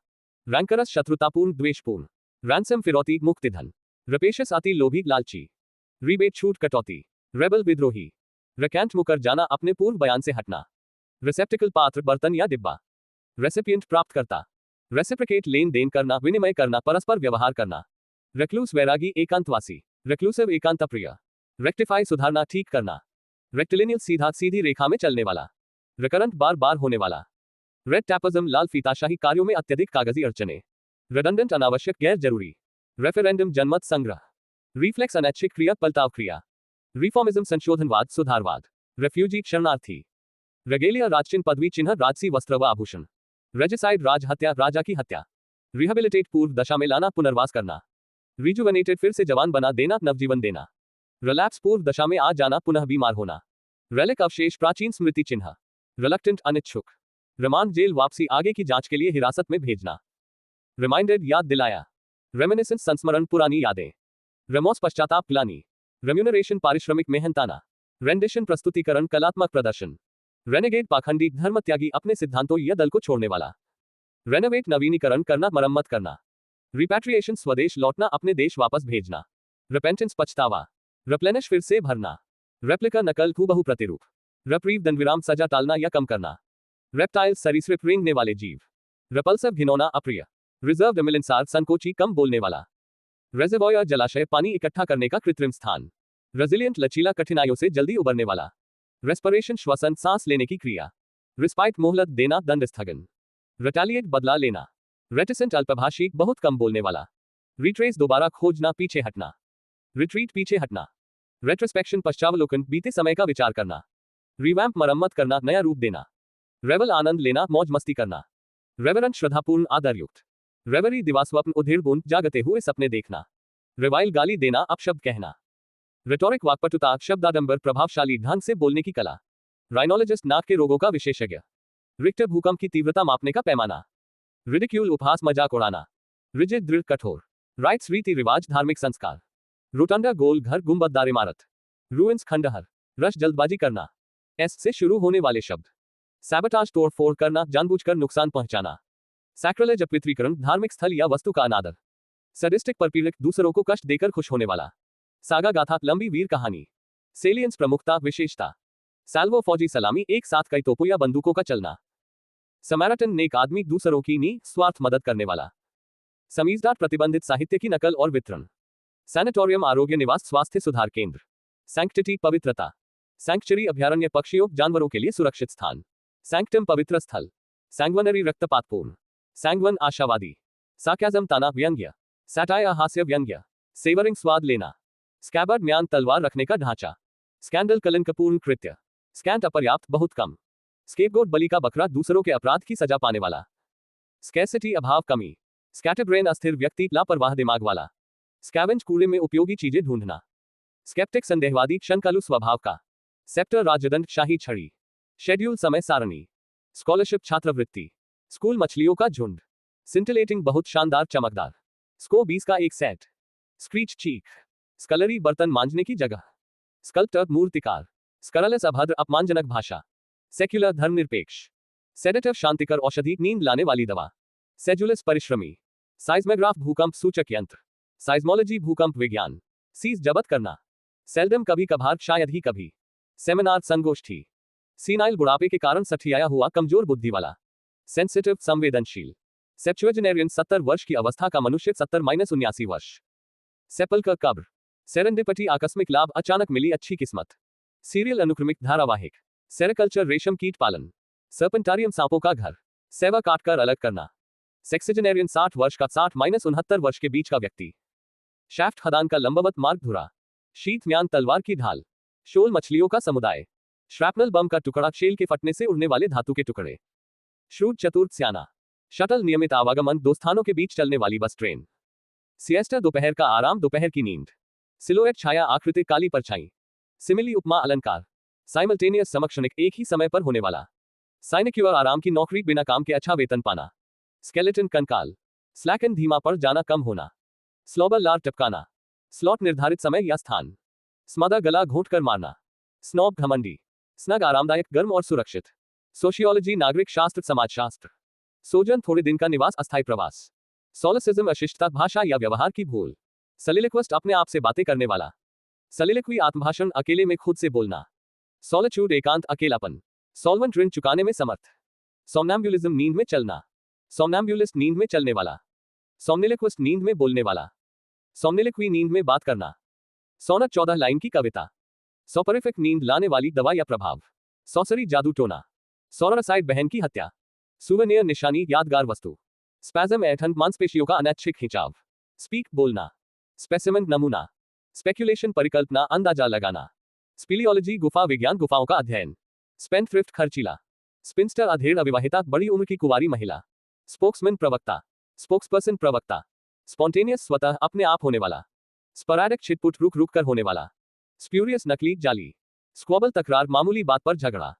रैंकरस शत्रुतापूर्ण द्वेषपूर्ण, रैंसम फिरौती मुक्ति धन, रपेशस अति लोभी लालची, रिबेट छूट कटौती, रेबल विद्रोही, रैकेंट मुकर जाना अपने पूर्व बयान से हटना, रिसेप्टिकल पात्र बर्तन या डिब्बा, रेसिपिएंट प्राप्तकर्ता, रेसिप्रिकेट लेन देन करना विनिमय करना परस्पर व्यवहार करना, रेक्लूस वैरागी एकांतवासी, रेक्लूसिव एकांतप्रिय, रेक्टिफाई सुधारना ठीक करना, रेक्टिलिनियल सीधा सीधी रेखा में चलने वाला, रिकरेंट बार बार होने वाला, रेड टैपिज्म लाल फीताशाही कार्यों में अत्यधिक कागजी अड़चने, रिडंडेंट अनावश्यक गैर जरूरी, रेफरेंडम जनमत संग्रह, रिफ्लेक्स अनैच्छिक क्रिया पलटाव क्रिया, रिफॉर्मिज्म संशोधनवाद सुधारवाद, रेफ्यूजी शरणार्थी, रेगेलिया राजचिन्ह पदवी चिन्ह राजसी वस्त्र व आभूषण, रेजिसाइड राज हत्या राजा की हत्या, रिहेबिलिटेट पूर्व दशा में लाना पुनर्वास करना, रिजुवेनेटेड फिर से जवान बना देना नवजीवन देना, रिलैप्स पूर्व दशा में आ जाना पुनः बीमार होना, रेलिक अवशेष प्राचीन स्मृति चिन्ह, रिलक्टेंट अनिच्छुक, रिमांड जेल वापसी आगे की जांच के लिए हिरासत में भेजना, रिमाइंडेड याद दिलाया, रेमिनिसेंस संस्मरण पुरानी यादें, रेमोस पश्चाताप ग्लानि, रेम्यूनरेशन पारिश्रमिक मेहनताना, रेंडिशन प्रस्तुतिकरण कलात्मक प्रदर्शन, रेनेगेट पाखंडी धर्मत्यागी अपने सिद्धांतों या दल को छोड़ने वाला, रेनोवेट नवीनीकरण करना मरम्मत करना, रिपैट्रिएशन स्वदेश लौटना अपने देश वापस भेजना, रिपेंटेंस पछतावा, रिप्लेनिश फिर से भरना, रेप्लिका नकल हूबहू प्रतिरूप, रेप्रीव दंडविराम सजा टालना या कम करना, रेप्टाइल सरीसृप रेंगने वाले जीव, रिपल्सिव घिनौना अप्रिय, रिजर्व्ड मिलनसार संकोची कम बोलने वाला, रेजर्वॉयर जलाशय पानी इकट्ठा करने का कृत्रिम स्थान, रेजिलियंट लचीला कठिनाइयों से जल्दी उबरने वाला, रेस्पिरेशन श्वसन सांस लेने की क्रिया, रिस्पाइट मोहलत देना दंड स्थगन, रिटेलिएट बदला लेना, रेटिसेंट अल्पभाषी बहुत कम बोलने वाला, रिट्रेस दोबारा खोजना पीछे हटना, रिट्रीट पीछे हटना, रेट्रोस्पेक्शन पश्चावलोकन बीते समय का विचार करना, रिवैम्प मरम्मत करना नया रूप देना, रेवल आनंद लेना मौज मस्ती करना, रेवरेंट श्रद्धापूर्ण आदरयुक्त, रेवरी दिवास्वप्न उधेड़ बुन जागते हुए सपने देखना, रिवाइल गाली देना अपशब्द कहना, रिटोरिक वाक्पटुता शब्दाडंबर प्रभावशाली ढंग से बोलने की कला, राइनोलॉजिस्ट नाक के रोगों का विशेषज्ञ, रिक्टर भूकंप की तीव्रता मापने का पैमाना, रिडिक्यूल उपहास मजाक उड़ाना, रिजिड दृढ़ कठोर, राइट्स रीति रिवाज धार्मिक संस्कार, रोटंडा गोल घर गुंबददार इमारत, रूइंस खंडहर, रश जल्दबाजी करना, एस से शुरू होने वाले शब्द, सैबोटाज तोड़ फोड़ करना जानबूझकर नुकसान पहुंचाना, सैक्रिलेज अपवित्रीकरण धार्मिक स्थल या वस्तु का अनादर, सडिस्टिक परपीड़क दूसरों को कष्ट देकर खुश होने वाला, सागा गाथा लंबी वीर कहानी, सेलियंस प्रमुखता विशेषता, साल्वो फौजी सलामी एक साथ कई तोपों या बंदूकों का चलना, समैरिटन नेक आदमी दूसरों की स्वार्थ मदद करने वाला, समीजदार प्रतिबंधित साहित्य की नकल और वितरण, सैनिटोरियम आरोग्य निवास स्वास्थ्य सुधार केंद्र, सैंक्टिटी पवित्रता, सैंक्चुरी अभयारण्य पक्षियों जानवरों के लिए सुरक्षित स्थान, सैंक्टम पवित्र स्थल, सैंग्वनरी रक्तपातपूर्ण, सैंग्वन आशावादी, सार्काज़म ताना व्यंग्य, सैटायर हास्य व्यंग्य, सेवरिंग स्वाद लेना, स्कैबर्ड म्यान तलवार रखने का ढांचा, स्कैंडल कलंकपूर्ण कृत्य, स्कैंट अपर्याप्त बहुत कम, स्केपगोट बलि का बकरा दूसरों के अपराध की सजा पाने वाला, स्कैरसिटी अभाव कमी, स्कैटरब्रेन अस्थिर व्यक्ति लापरवाह दिमाग वाला, स्कैवेंज कूड़े में उपयोगी चीजें ढूंढना, स्केप्टिक संदेहवादी क्षणकालु स्वभाव का, सेप्टर राजदंड शाही छड़ी, शेड्यूल समय सारणी, स्कॉलरशिप छात्रवृत्ति, स्कूल मछलियों का झुंड, सिंटिलेटिंग बहुत शानदार चमकदार, स्को 20 का एक सेट, स्क्रीच चीक, स्कलरी बर्तन मांजने की जगह, स्कल्प्टर मूर्तिकार, स्करलेस अभद्र अपमानजनक भाषा, सेक्युलर धर्मनिरपेक्ष, सेडेटिव शांतिकर औषधि नींद लाने वाली दवा, सेजुलस परिश्रमी, साइज्मोग्राफ भूकंप सूचक यंत्र, साइज्मोलॉजी भूकंप विज्ञान, सीज जब्त करना, सेल्डम कभी कभार शायद ही कभी, सेमिनार संगोष्ठी, सीनाइल बुढ़ापे के कारण सठियाया हुआ कमजोर बुद्धि वाला, सेंसिटिव संवेदनशील, सेप्चुएजेनेरियन 70 वर्ष की अवस्था का मनुष्य 70-79 वर्ष, सेपल्कर कब्र, सेरेंडिपिटी आकस्मिक लाभ अचानक मिली अच्छी किस्मत, सीरियल अनुक्रमिक धारावाहिक, सेरिकल्चर रेशम कीट पालन, सर्पेंटारियम सांपों का घर, सेवा काटकर अलग करना, सेक्सिजेनेरियन 60 वर्ष का 60-69 वर्ष के बीच का व्यक्ति, शैफ्ट खदान का लंबवत मार्ग धुरा, शीत म्यान तलवार की ढाल, शोल मछलियों का समुदाय, श्रैपनल बम का टुकड़ा शेल के फटने से उड़ने वाले धातु के टुकड़े, श्रूड चतुर्थ स्याना, शटल नियमित आवागमन दो स्थानों के बीच चलने वाली बस ट्रेन, सिएस्टा दोपहर का आराम दोपहर की नींद, सिलोएट छाया आकृति काली परछाई, सिमिली उपमा अलंकार, साइमल्टेनियस समक्षणिक एक ही समय पर होने वाला, साइनिक्यूर आराम की नौकरी बिना काम के अच्छा वेतन पाना, स्केलेटन कंकाल, स्लैकन धीमा पड़ जाना कम होना, स्लोबर लार टपकाना, स्लॉट निर्धारित समय या स्थान, स्मदा गला घोंटकर मारना, स्नॉब घमंडी, स्नग आरामदायक गर्म और सुरक्षित, सोशियोलॉजी नागरिक शास्त्र समाजशास्त्र, सोजन थोड़े दिन का निवास, अस्थायी प्रवास। सोलिसिज्म अशिष्टता, भाषा या व्यवहार की भूल। सलिलिक्विस्ट, अपने आप से बातें करने वाला। सलिलिक्वी, आत्मभाषण, अकेले में खुद से बोलना। सॉलिट्यूड, एकांत, अकेलापन। सॉल्वेंट, ऋण चुकाने में समर्थ। सोमनैम्बुलिज्म, नींद में चलना। सोमनैम्बुलिस्ट, नींद में चलने वाला। सोमनिलिक्विस्ट, नींद में बोलने वाला। सोमनिलिक्वी, नींद में बात करना। सोनक, 14 लाइन की कविता। सोपरिफिक, नींद लाने वाली दवा या प्रभाव। सॉसरी, जादू टोना। सोरसाइड, बहन की हत्या। सुवेनियर, निशानी, यादगार वस्तु। स्पैजम, ऐंठन, मांसपेशियों का अनैच्छिक खिंचाव। स्पीक, बोलना। स्पेसिमेन, नमूना। स्पेक्युलेशन, परिकल्पना, अंदाजा लगाना। स्पीलियोलॉजी, गुफा विज्ञान, गुफाओं का अध्ययन। स्पेंडथ्रिफ्ट, खर्चीला। स्पिंस्टर, अधेड़, अविवाहिता, बड़ी उम्र की कुंवारी महिला। स्पोक्समैन, प्रवक्ता। स्पोक्सपर्सन, प्रवक्ता। स्पॉन्टेनियस, स्वतः अपने आप होने वाला। स्पोरैडिक, छिटपुट, रुक रुक कर होने वाला। स्प्यूरियस, नकली, जाली। स्क्वॉबल, तकरार, मामूली बात पर झगड़ा।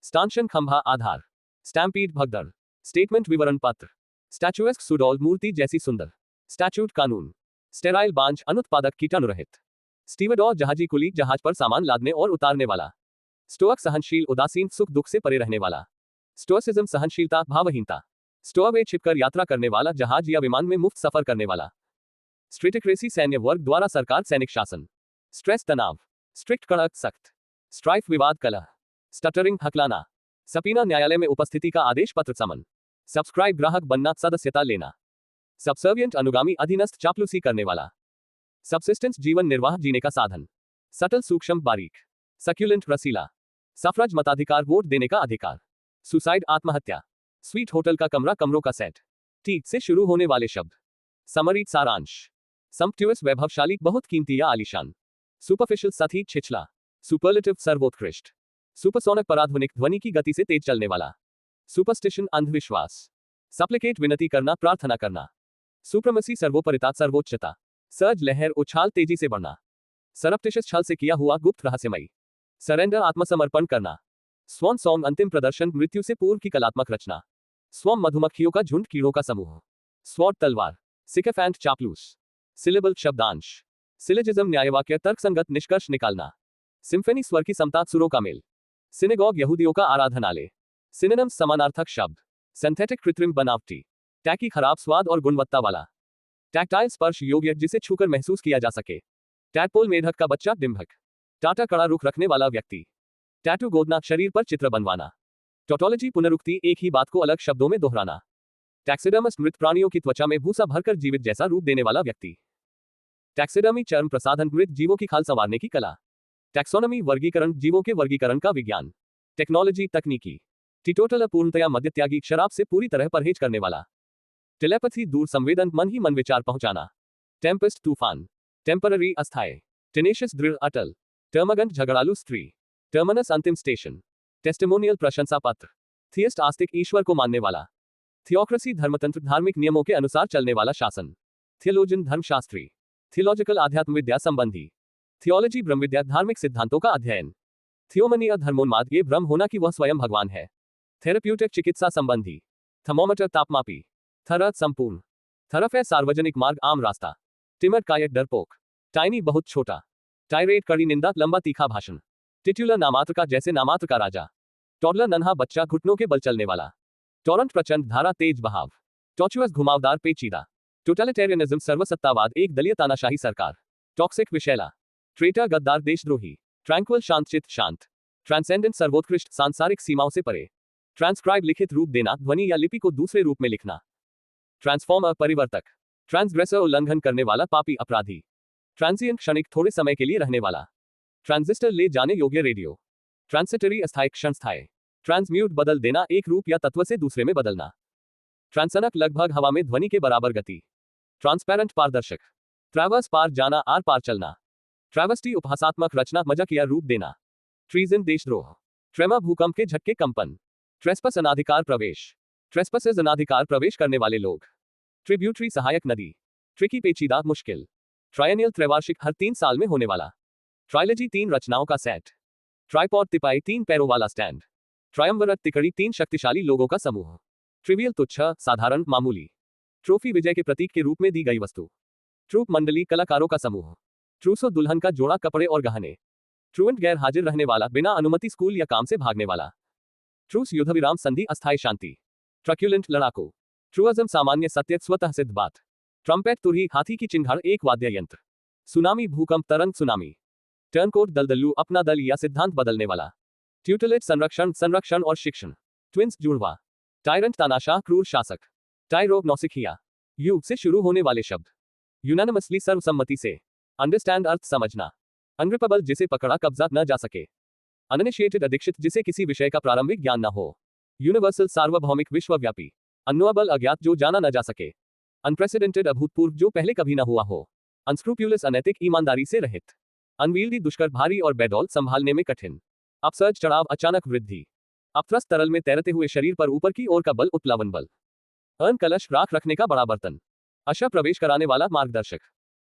स्टांशन, खंभा, आधार। स्टैम्पीड, भगदड़। स्टेटमेंट, विवरण पत्र। स्टैचुएस्क, सुडौल, मूर्ति जैसी सुंदर। स्टैच्यूट, कानून। स्टेराइल, बांझ, अनुत्पादक, कीटाणुरहित। स्टीवर्डॉ, जहाजी कुली, जहाज पर सामान लादने और उतारने वाला। स्टोअक, सहनशील, उदासीन, सुख दुख से परे रहने वाला। स्टोइसिज्म, सहनशीलता, भावहीनता। स्टोअवे, छिपकर यात्रा करने वाला, जहाज या विमान में मुफ्त सफर करने वाला। स्ट्रेटिक्रेसी, सैन्य वर्ग द्वारा सरकार, सैनिक शासन। स्ट्रेस, तनाव। स्ट्रिक्ट, कड़क, सख्त। स्ट्राइफ, विवाद, कलह। स्टटरिंग, हकलाना। सबीना, न्यायालय में उपस्थिति का आदेश, पत्र, समन। सब्सक्राइब, ग्राहक बनना, सदस्यता लेना। सबसर्वियंट, अनुगामी, अधीनस्थ, चापलूसी करने वाला। सबसिस्टेंस, जीवन निर्वाह, जीने का साधन। सटल, सूक्ष्म, बारीक। सक्यूलेंट, रसीला। सफराज, मताधिकार, वोट देने का अधिकार। सुसाइड, आत्महत्या। स्वीट, होटल का कमरा, कमरों का सेट। टी से शुरू होने वाले शब्द। समरी, सारांश। सम्प्ट्यूअस, वैभवशाली, बहुत कीमती या आलीशान। सुपरफिशियल, सतही, छिछला। सुपरलेटिव, सर्वोत्कृष्ट। सुपरसोनिक, पराध्वनिक, ध्वनि की गति से तेज चलने वाला। सुपरस्टिशन, अंधविश्वास। सप्लिकेट, विनती करना, प्रार्थना करना। सुप्रमसी, सर्वोपरिता, सर्वोच्चता। सर्ज, लहर, उछाल, तेजी से बढ़ना। सरप्टिशियस, छल से किया हुआ, गुप्त, रहस्यमयी। सरेंडर, आत्मसमर्पण करना। स्वॉन सॉन्ग, अंतिम प्रदर्शन, मृत्यु से पूर्व की कलात्मक रचना। स्वम, मधुमक्खियों का झुंड, कीड़ों का समूह। स्वॉर्ड, तलवार। सिकेफैंट, चापलूस। सिलेबल, शब्दांश। सिलेजिज्म, न्यायवाक्य, तर्कसंगत, निष्कर्ष निकालना। सिम्फनी, स्वर की समता, सुरों का मेल। सिनेगॉग, यहूदियों का आराधनालय। सिनोनिम्स, समानार्थक शब्द। सिंथेटिक, कृत्रिम, बनावटी। टैकी, खराब स्वाद और गुणवत्ता वाला। टैक्टाइल, स्पर्श योग्य, जिसे छूकर महसूस किया जा सके। टैडपोल, मेढक का बच्चा, डिंभक। टाटा, कड़ा रुख रखने वाला व्यक्ति। टैटू, गोदना, शरीर पर चित्र बनवाना। टोटोलॉजी, पुनरुक्ति, एक ही बात को अलग शब्दों में दोहराना। टैक्सिडर्मिस्ट, मृत प्राणियों की त्वचा में भूसा भरकर जीवित जैसा रूप देने वाला व्यक्ति। टैक्सिडर्मी, चर्म प्रसाधन, मृत जीवों की खाल संवारने की कला। टैक्सोनॉमी, वर्गीकरण, जीवों के वर्गीकरण का विज्ञान। टेक्नोलॉजी, तकनीकी। टीटोटल, पूर्णतया मद्यत्यागी, शराब से पूरी तरह परहेज करने वाला। टेलीपैथी, दूर संवेदन, मन ही मन विचार पहुंचाना। टेम्पेस्ट, तूफान। टेम्पररी, अस्थायी। टेनेशियस, दृढ़, अटल। टर्मगंट, झगड़ालू स्त्री। टर्मिनस, अंतिम स्टेशन। टेस्टिमोनियल, प्रशंसा पत्र। थियस्ट, आस्तिक, ईश्वर को मानने वाला। थियोक्रेसी, धर्मतंत्र, धार्मिक नियमों के अनुसार चलने वाला शासन। थियोलॉजियन, धर्मशास्त्री। थियोलॉजिकल, आध्यात्म विद्या संबंधी। थियोलॉजी, ब्रह्मविद्या, धार्मिक सिद्धांतों का अध्ययन। थियोमनी, धर्मोन्माद, ये भ्रम होना कि वह स्वयं भगवान है। थेरेप्यूटिक, चिकित्सा संबंधी। थर्मोमीटर, तापमापी। थरह, संपूर्ण। थरफे, सार्वजनिक मार्ग, आम रास्ता। टिमर, कायक, डरपोक। टाइनी, बहुत छोटा। टायरेट, कड़ी निंदा, लंबा तीखा भाषण। टिट्युलर, नामात्र का, जैसे नामात्र का राजा। टॉडलर, नन्हा बच्चा, घुटनों के बल चलने वाला। टोरंट, प्रचंड धारा, तेज बहाव। टॉर्चुअस, घुमावदार, पेचीदा। टोटलिटेरियनिज्म, सर्वसत्तावाद, एक दलीय तानाशाही सरकार। टॉक्सिक, विषैला। ट्रेटर, गद्दार, देशद्रोही। ट्रैंक्विल, शांतचित, शांत। ट्रांसेंडेंट, सर्वोत्कृष्ट, सांसारिक सीमाओं से परे। ट्रांसक्राइब, लिखित रूप देना, ध्वनि या लिपि को दूसरे रूप में लिखना। ट्रांसफॉर्मर, परिवर्तक। ट्रांसग्रेसर, उल्लंघन करने वाला, पापी, अपराधी। ट्रांसिएंट, क्षणिक, थोड़े समय के लिए रहने वाला। ट्रांजिस्टर, ले जाने योग्य रेडियो। ट्रांसिटरी, अस्थायी, क्षणस्थायी। ट्रांसम्यूट, बदल देना, एक रूप या तत्व से दूसरे में बदलना। ट्रांसनक, लगभग हवा में ध्वनि के बराबर गति। ट्रांसपेरेंट, पारदर्शक। ट्रैवर्स, पार जाना, आर पार चलना। ट्रैवर्सिटी, उपहासात्मक रचना, मजाक या रूप देना। ट्रीजन, देशद्रोह। ट्रेमा, भूकंप के झटके, कंपन। ट्रेस्पस, अनाधिकार प्रवेश। ट्रेस्पसेस, अनाधिकार प्रवेश करने वाले लोग। ट्रिब्यूटरी, सहायक नदी। ट्रिकी, पेचीदा, मुश्किल। ट्रायनियल, त्रैवार्षिक, हर 3 साल में होने वाला। ट्रायलॉजी, 3 रचनाओं का सेट। ट्राइपॉड, तिपाई, 3 पैरों वाला स्टैंड। ट्रायम्विरेट, तिकड़ी, 3 शक्तिशाली लोगों का समूह। ट्रिवियल, तुच्छ, साधारण, मामूली। ट्रॉफी, विजय के प्रतीक के रूप में दी गई वस्तु। ट्रूप, मंडली, कलाकारों का समूह। ट्रूसो, दुल्हन का जोड़ा, कपड़े और गहने। ट्रूएंट, गैर हाजिर रहने वाला, बिना अनुमति स्कूल या काम से भागने वाला। ट्रूस, युद्धविराम संधि, अस्थायी शांति। ट्रक्यूलेंट लड़ाकू। ट्रूअज्म सामान्य सत्य स्वतः सिद्ध बात। ट्रम्पेट तुरही हाथी की चिंगाड़ एक वाद्य यंत्र। सुनामी भूकंप तरंग सुनामी। टर्नकोट दलदल्लू अपना दल या सिद्धांत बदलने वाला। ट्यूटलेट संरक्षण संरक्षण और शिक्षण। ट्विंस जुड़वा। टायरेंट तानाशाह क्रूर शासक। टाइरोग नौसिखिया। यू से शुरू होने वाले शब्द। यूनानिमसली सर्वसम्मति से। अंडरस्टैंड अर्थ समझना। अनग्रिपेबल जिसे पकड़ा कब्जा न जा सके। अनइनिशिएटेड अदीक्षित जिसे किसी विषय का प्रारंभिक ज्ञान न हो। यूनिवर्सल सार्वभौमिक विश्वव्यापी। अननोएबल अज्ञात जो जाना न जा सके। अनप्रेसिडेंटेड अभूतपूर्व जो पहले कभी न हुआ हो। अनस्क्रूप्यूलस अनैतिक ईमानदारी से रहित। अनवील्डी दुष्कर भारी और बेडौल संभालने में कठिन। अपसर्ज चढ़ाव अचानक वृद्धि। अपत्रस्त तरल में तैरते हुए शरीर पर ऊपर की ओर का बल उत्प्लावन बल। अर्न कलश राख रखने का बड़ा बर्तन। अशा प्रवेश कराने वाला मार्गदर्शक।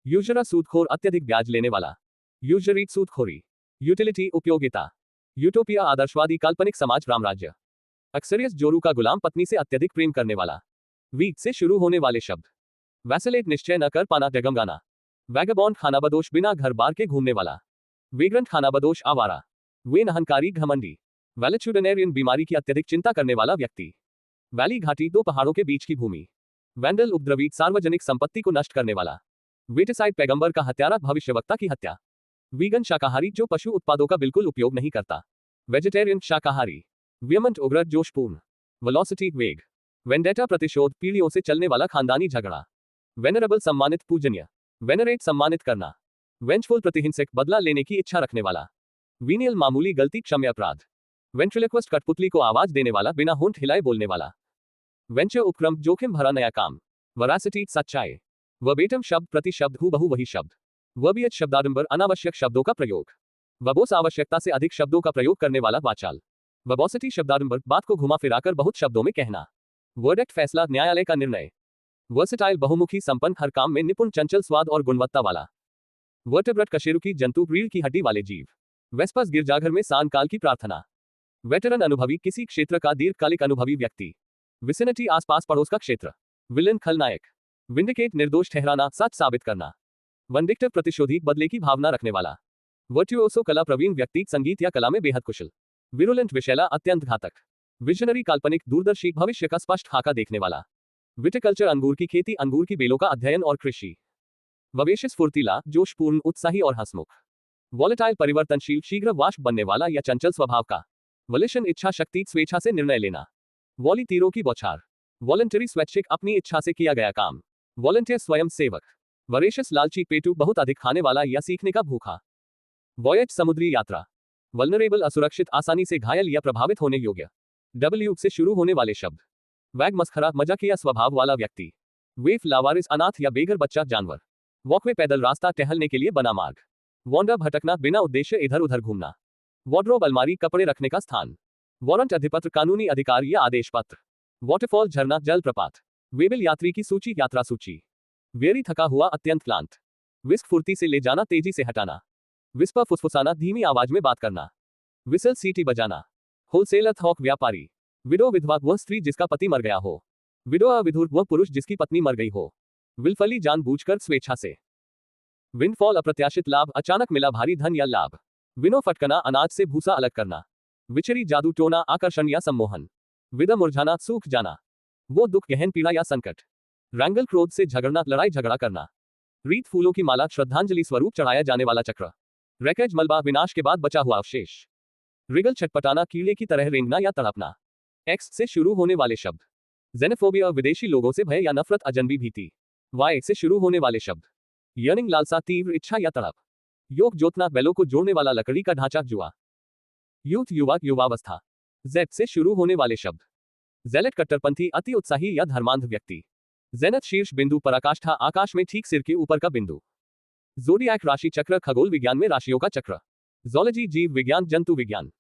यूजरा सूदखोर अत्यधिक ब्याज लेने वाला। यूजरी सूदखोरी। यूटिलिटी उपयोगिता। यूटोपिया आदर्शवादी काल्पनिक समाज रामराज्य। अक्सरियस जोरू का गुलाम पत्नी से अत्यधिक प्रेम करने वाला। वीक से शुरू होने वाले शब्द। वैसलेट निश्चय न कर पाना डगमगाना। वैगबॉन्ड खानाबदोश बिना घर बार के घूमने वाला। वेग्रंट खानाबदोश आवारा। वेन अहंकारी घमंडी। वैलेट्यूडनेरियन बीमारी की अत्यधिक चिंता करने वाला व्यक्ति। वैली घाटी दो पहाड़ों के बीच की भूमि। वैंडल उपद्रवी सार्वजनिक संपत्ति को नष्ट करने वाला। वेटिसाइड पैगंबर का हत्यारा भविष्यवक्ता की हत्या। वीगन शाकाहारी जो पशु उत्पादों का बिल्कुल उपयोग नहीं करता। वेजिटेरियन शाकाहारी। व्यमंट उग्र जोशपूर्ण। वेलोसिटी वेग। वेंडेटा प्रतिशोध पीढ़ियों से चलने वाला खानदानी झगड़ा। वेनरेबल सम्मानित पूजनीय। वेनरेट सम्मानित करना। वेंचफुल प्रतिहिंसक बदला लेने की इच्छा रखने वाला। वीनियल मामूली गलती क्षम्य अपराध। वेंट्रिलोक्विस्ट कठपुतली को आवाज देने वाला बिना होंठ हिलाए बोलने वाला। वेंचर उपक्रम जोखिम भरा नया काम। वरासिटी सच्चाई। वर्बेटम शब्द प्रति शब्द हूबहू वही शब्द। वर्बियत शब्दाडंबर अनावश्यक शब्दों का प्रयोग। वबोस आवश्यकता से अधिक शब्दों का प्रयोग करने वाला वाचाल। वबोसिटी शब्दाडंबर बात को घुमा फिराकर बहुत शब्दों में कहना। वर्डेक्ट फैसला न्यायालय का निर्णय। वर्सेटाइल बहुमुखी संपन्न हर काम में निपुण चंचल स्वाद और गुणवत्ता वाला। वर्टेब्रेट कशेरुकी जंतु रीढ़ की हड्डी वाले जीव। वेस्पस गिरजाघर में सान काल की प्रार्थना। वेटरन अनुभवी किसी क्षेत्र का दीर्घकालिक अनुभवी व्यक्ति। विसिनिटी आसपास पड़ोस का क्षेत्र। विलन खलनायक। विंडिकेट निर्दोष ठहराना सच साबित करना। वंडिक्टिव प्रतिशोधी बदले की भावना रखने वाला। वर्चुओसो कला प्रवीण व्यक्ति संगीत या कला में बेहद कुशल। विरुलेंट विषैला अत्यंत घातक। विजनरी काल्पनिक दूरदर्शी भविष्य का स्पष्ट खाका देखने वाला। विटिकल्चर अंगूर की खेती अंगूर की बेलों का अध्ययन और कृषि। ववेशिस फुर्तीला जोशपूर्ण उत्साही और हंसमुख। वॉलेटाइल परिवर्तनशील शीघ्र वाष्प बनने वाला या चंचल स्वभाव का। वलिशन इच्छा शक्ति स्वेच्छा से निर्णय लेना। वॉली तीरों की बौछार। वॉलंटरी स्वैच्छिक अपनी इच्छा से किया गया काम। वॉलंटियर स्वयं सेवक। वरेशियस लालची पेटू बहुत अधिक खाने वाला या सीखने का भूखा। वॉयज समुद्री यात्रा। वल्नरेबल असुरक्षित आसानी से घायल या प्रभावित होने योग्य। डब्ल्यू से शुरू होने वाले शब्द। वैग मस्खरा मजाकिया स्वभाव वाला व्यक्ति। वेफ लावारिस अनाथ या बेघर बच्चा जानवर। वॉकवे पैदल रास्ता टहलने के लिए बना मार्ग। वॉन्डर भटकना बिना उद्देश्य इधर उधर घूमना। वार्डरोब अलमारी कपड़े रखने का स्थान। वारंट अधिपत्र कानूनी अधिकार या आदेश पत्र। वाटरफॉल झरना जलप्रपात। वेबिल यात्री की सूची यात्रा सूची। वेरी थका हुआ अत्यंत क्लांत। विस्क फुर्ती से ले जाना तेजी से हटाना। विस्पर फुसफुसाना धीमी आवाज में बात करना। विसल सीटी बजाना। होलसेलर थोक व्यापारी। विडो विधवा वह स्त्री जिसका पति मर गया हो। विडो अविधुर वह पुरुष जिसकी पत्नी मर गई हो। विलफली जानबूझकर स्वेच्छा से। विंडफॉल अप्रत्याशित लाभ अचानक मिला भारी धन या लाभ। विनो फटकना अनाज से भूसा अलग करना। विचरी जादू टोना आकर्षण या सम्मोहन। विदा मुरझाना सूख जाना। वो दुख गहन पीड़ा या संकट। रैंगल क्रोध से झगड़ना लड़ाई झगड़ा करना। रीत फूलों की माला श्रद्धांजलि स्वरूप चढ़ाया जाने वाला चक्र। रैकेज मलबा विनाश के बाद बचा हुआ अवशेष। रिगल छटपटाना कीड़े की तरह रेंगना या तड़पना। एक्स से शुरू होने वाले शब्द। जेनेफोबिया विदेशी लोगों से भय या नफरत अजनबी भीति। वाई से शुरू होने वाले शब्द। यर्निंग लालसा तीव्र इच्छा या तड़प। योग जोतना बैलों को जोड़ने वाला लकड़ी का ढांचा जुआ। यूथ युवा युवावस्था। जेड से शुरू होने वाले शब्द। जेलेट कट्टरपंथी अति उत्साही या धर्मांध व्यक्ति। जेनत शीर्ष बिंदु पराकाष्ठा आकाश में ठीक सिर के ऊपर का बिंदु। जोडियाक राशि चक्र खगोल विज्ञान में राशियों का चक्र। जोलॉजी जीव विज्ञान जंतु विज्ञान।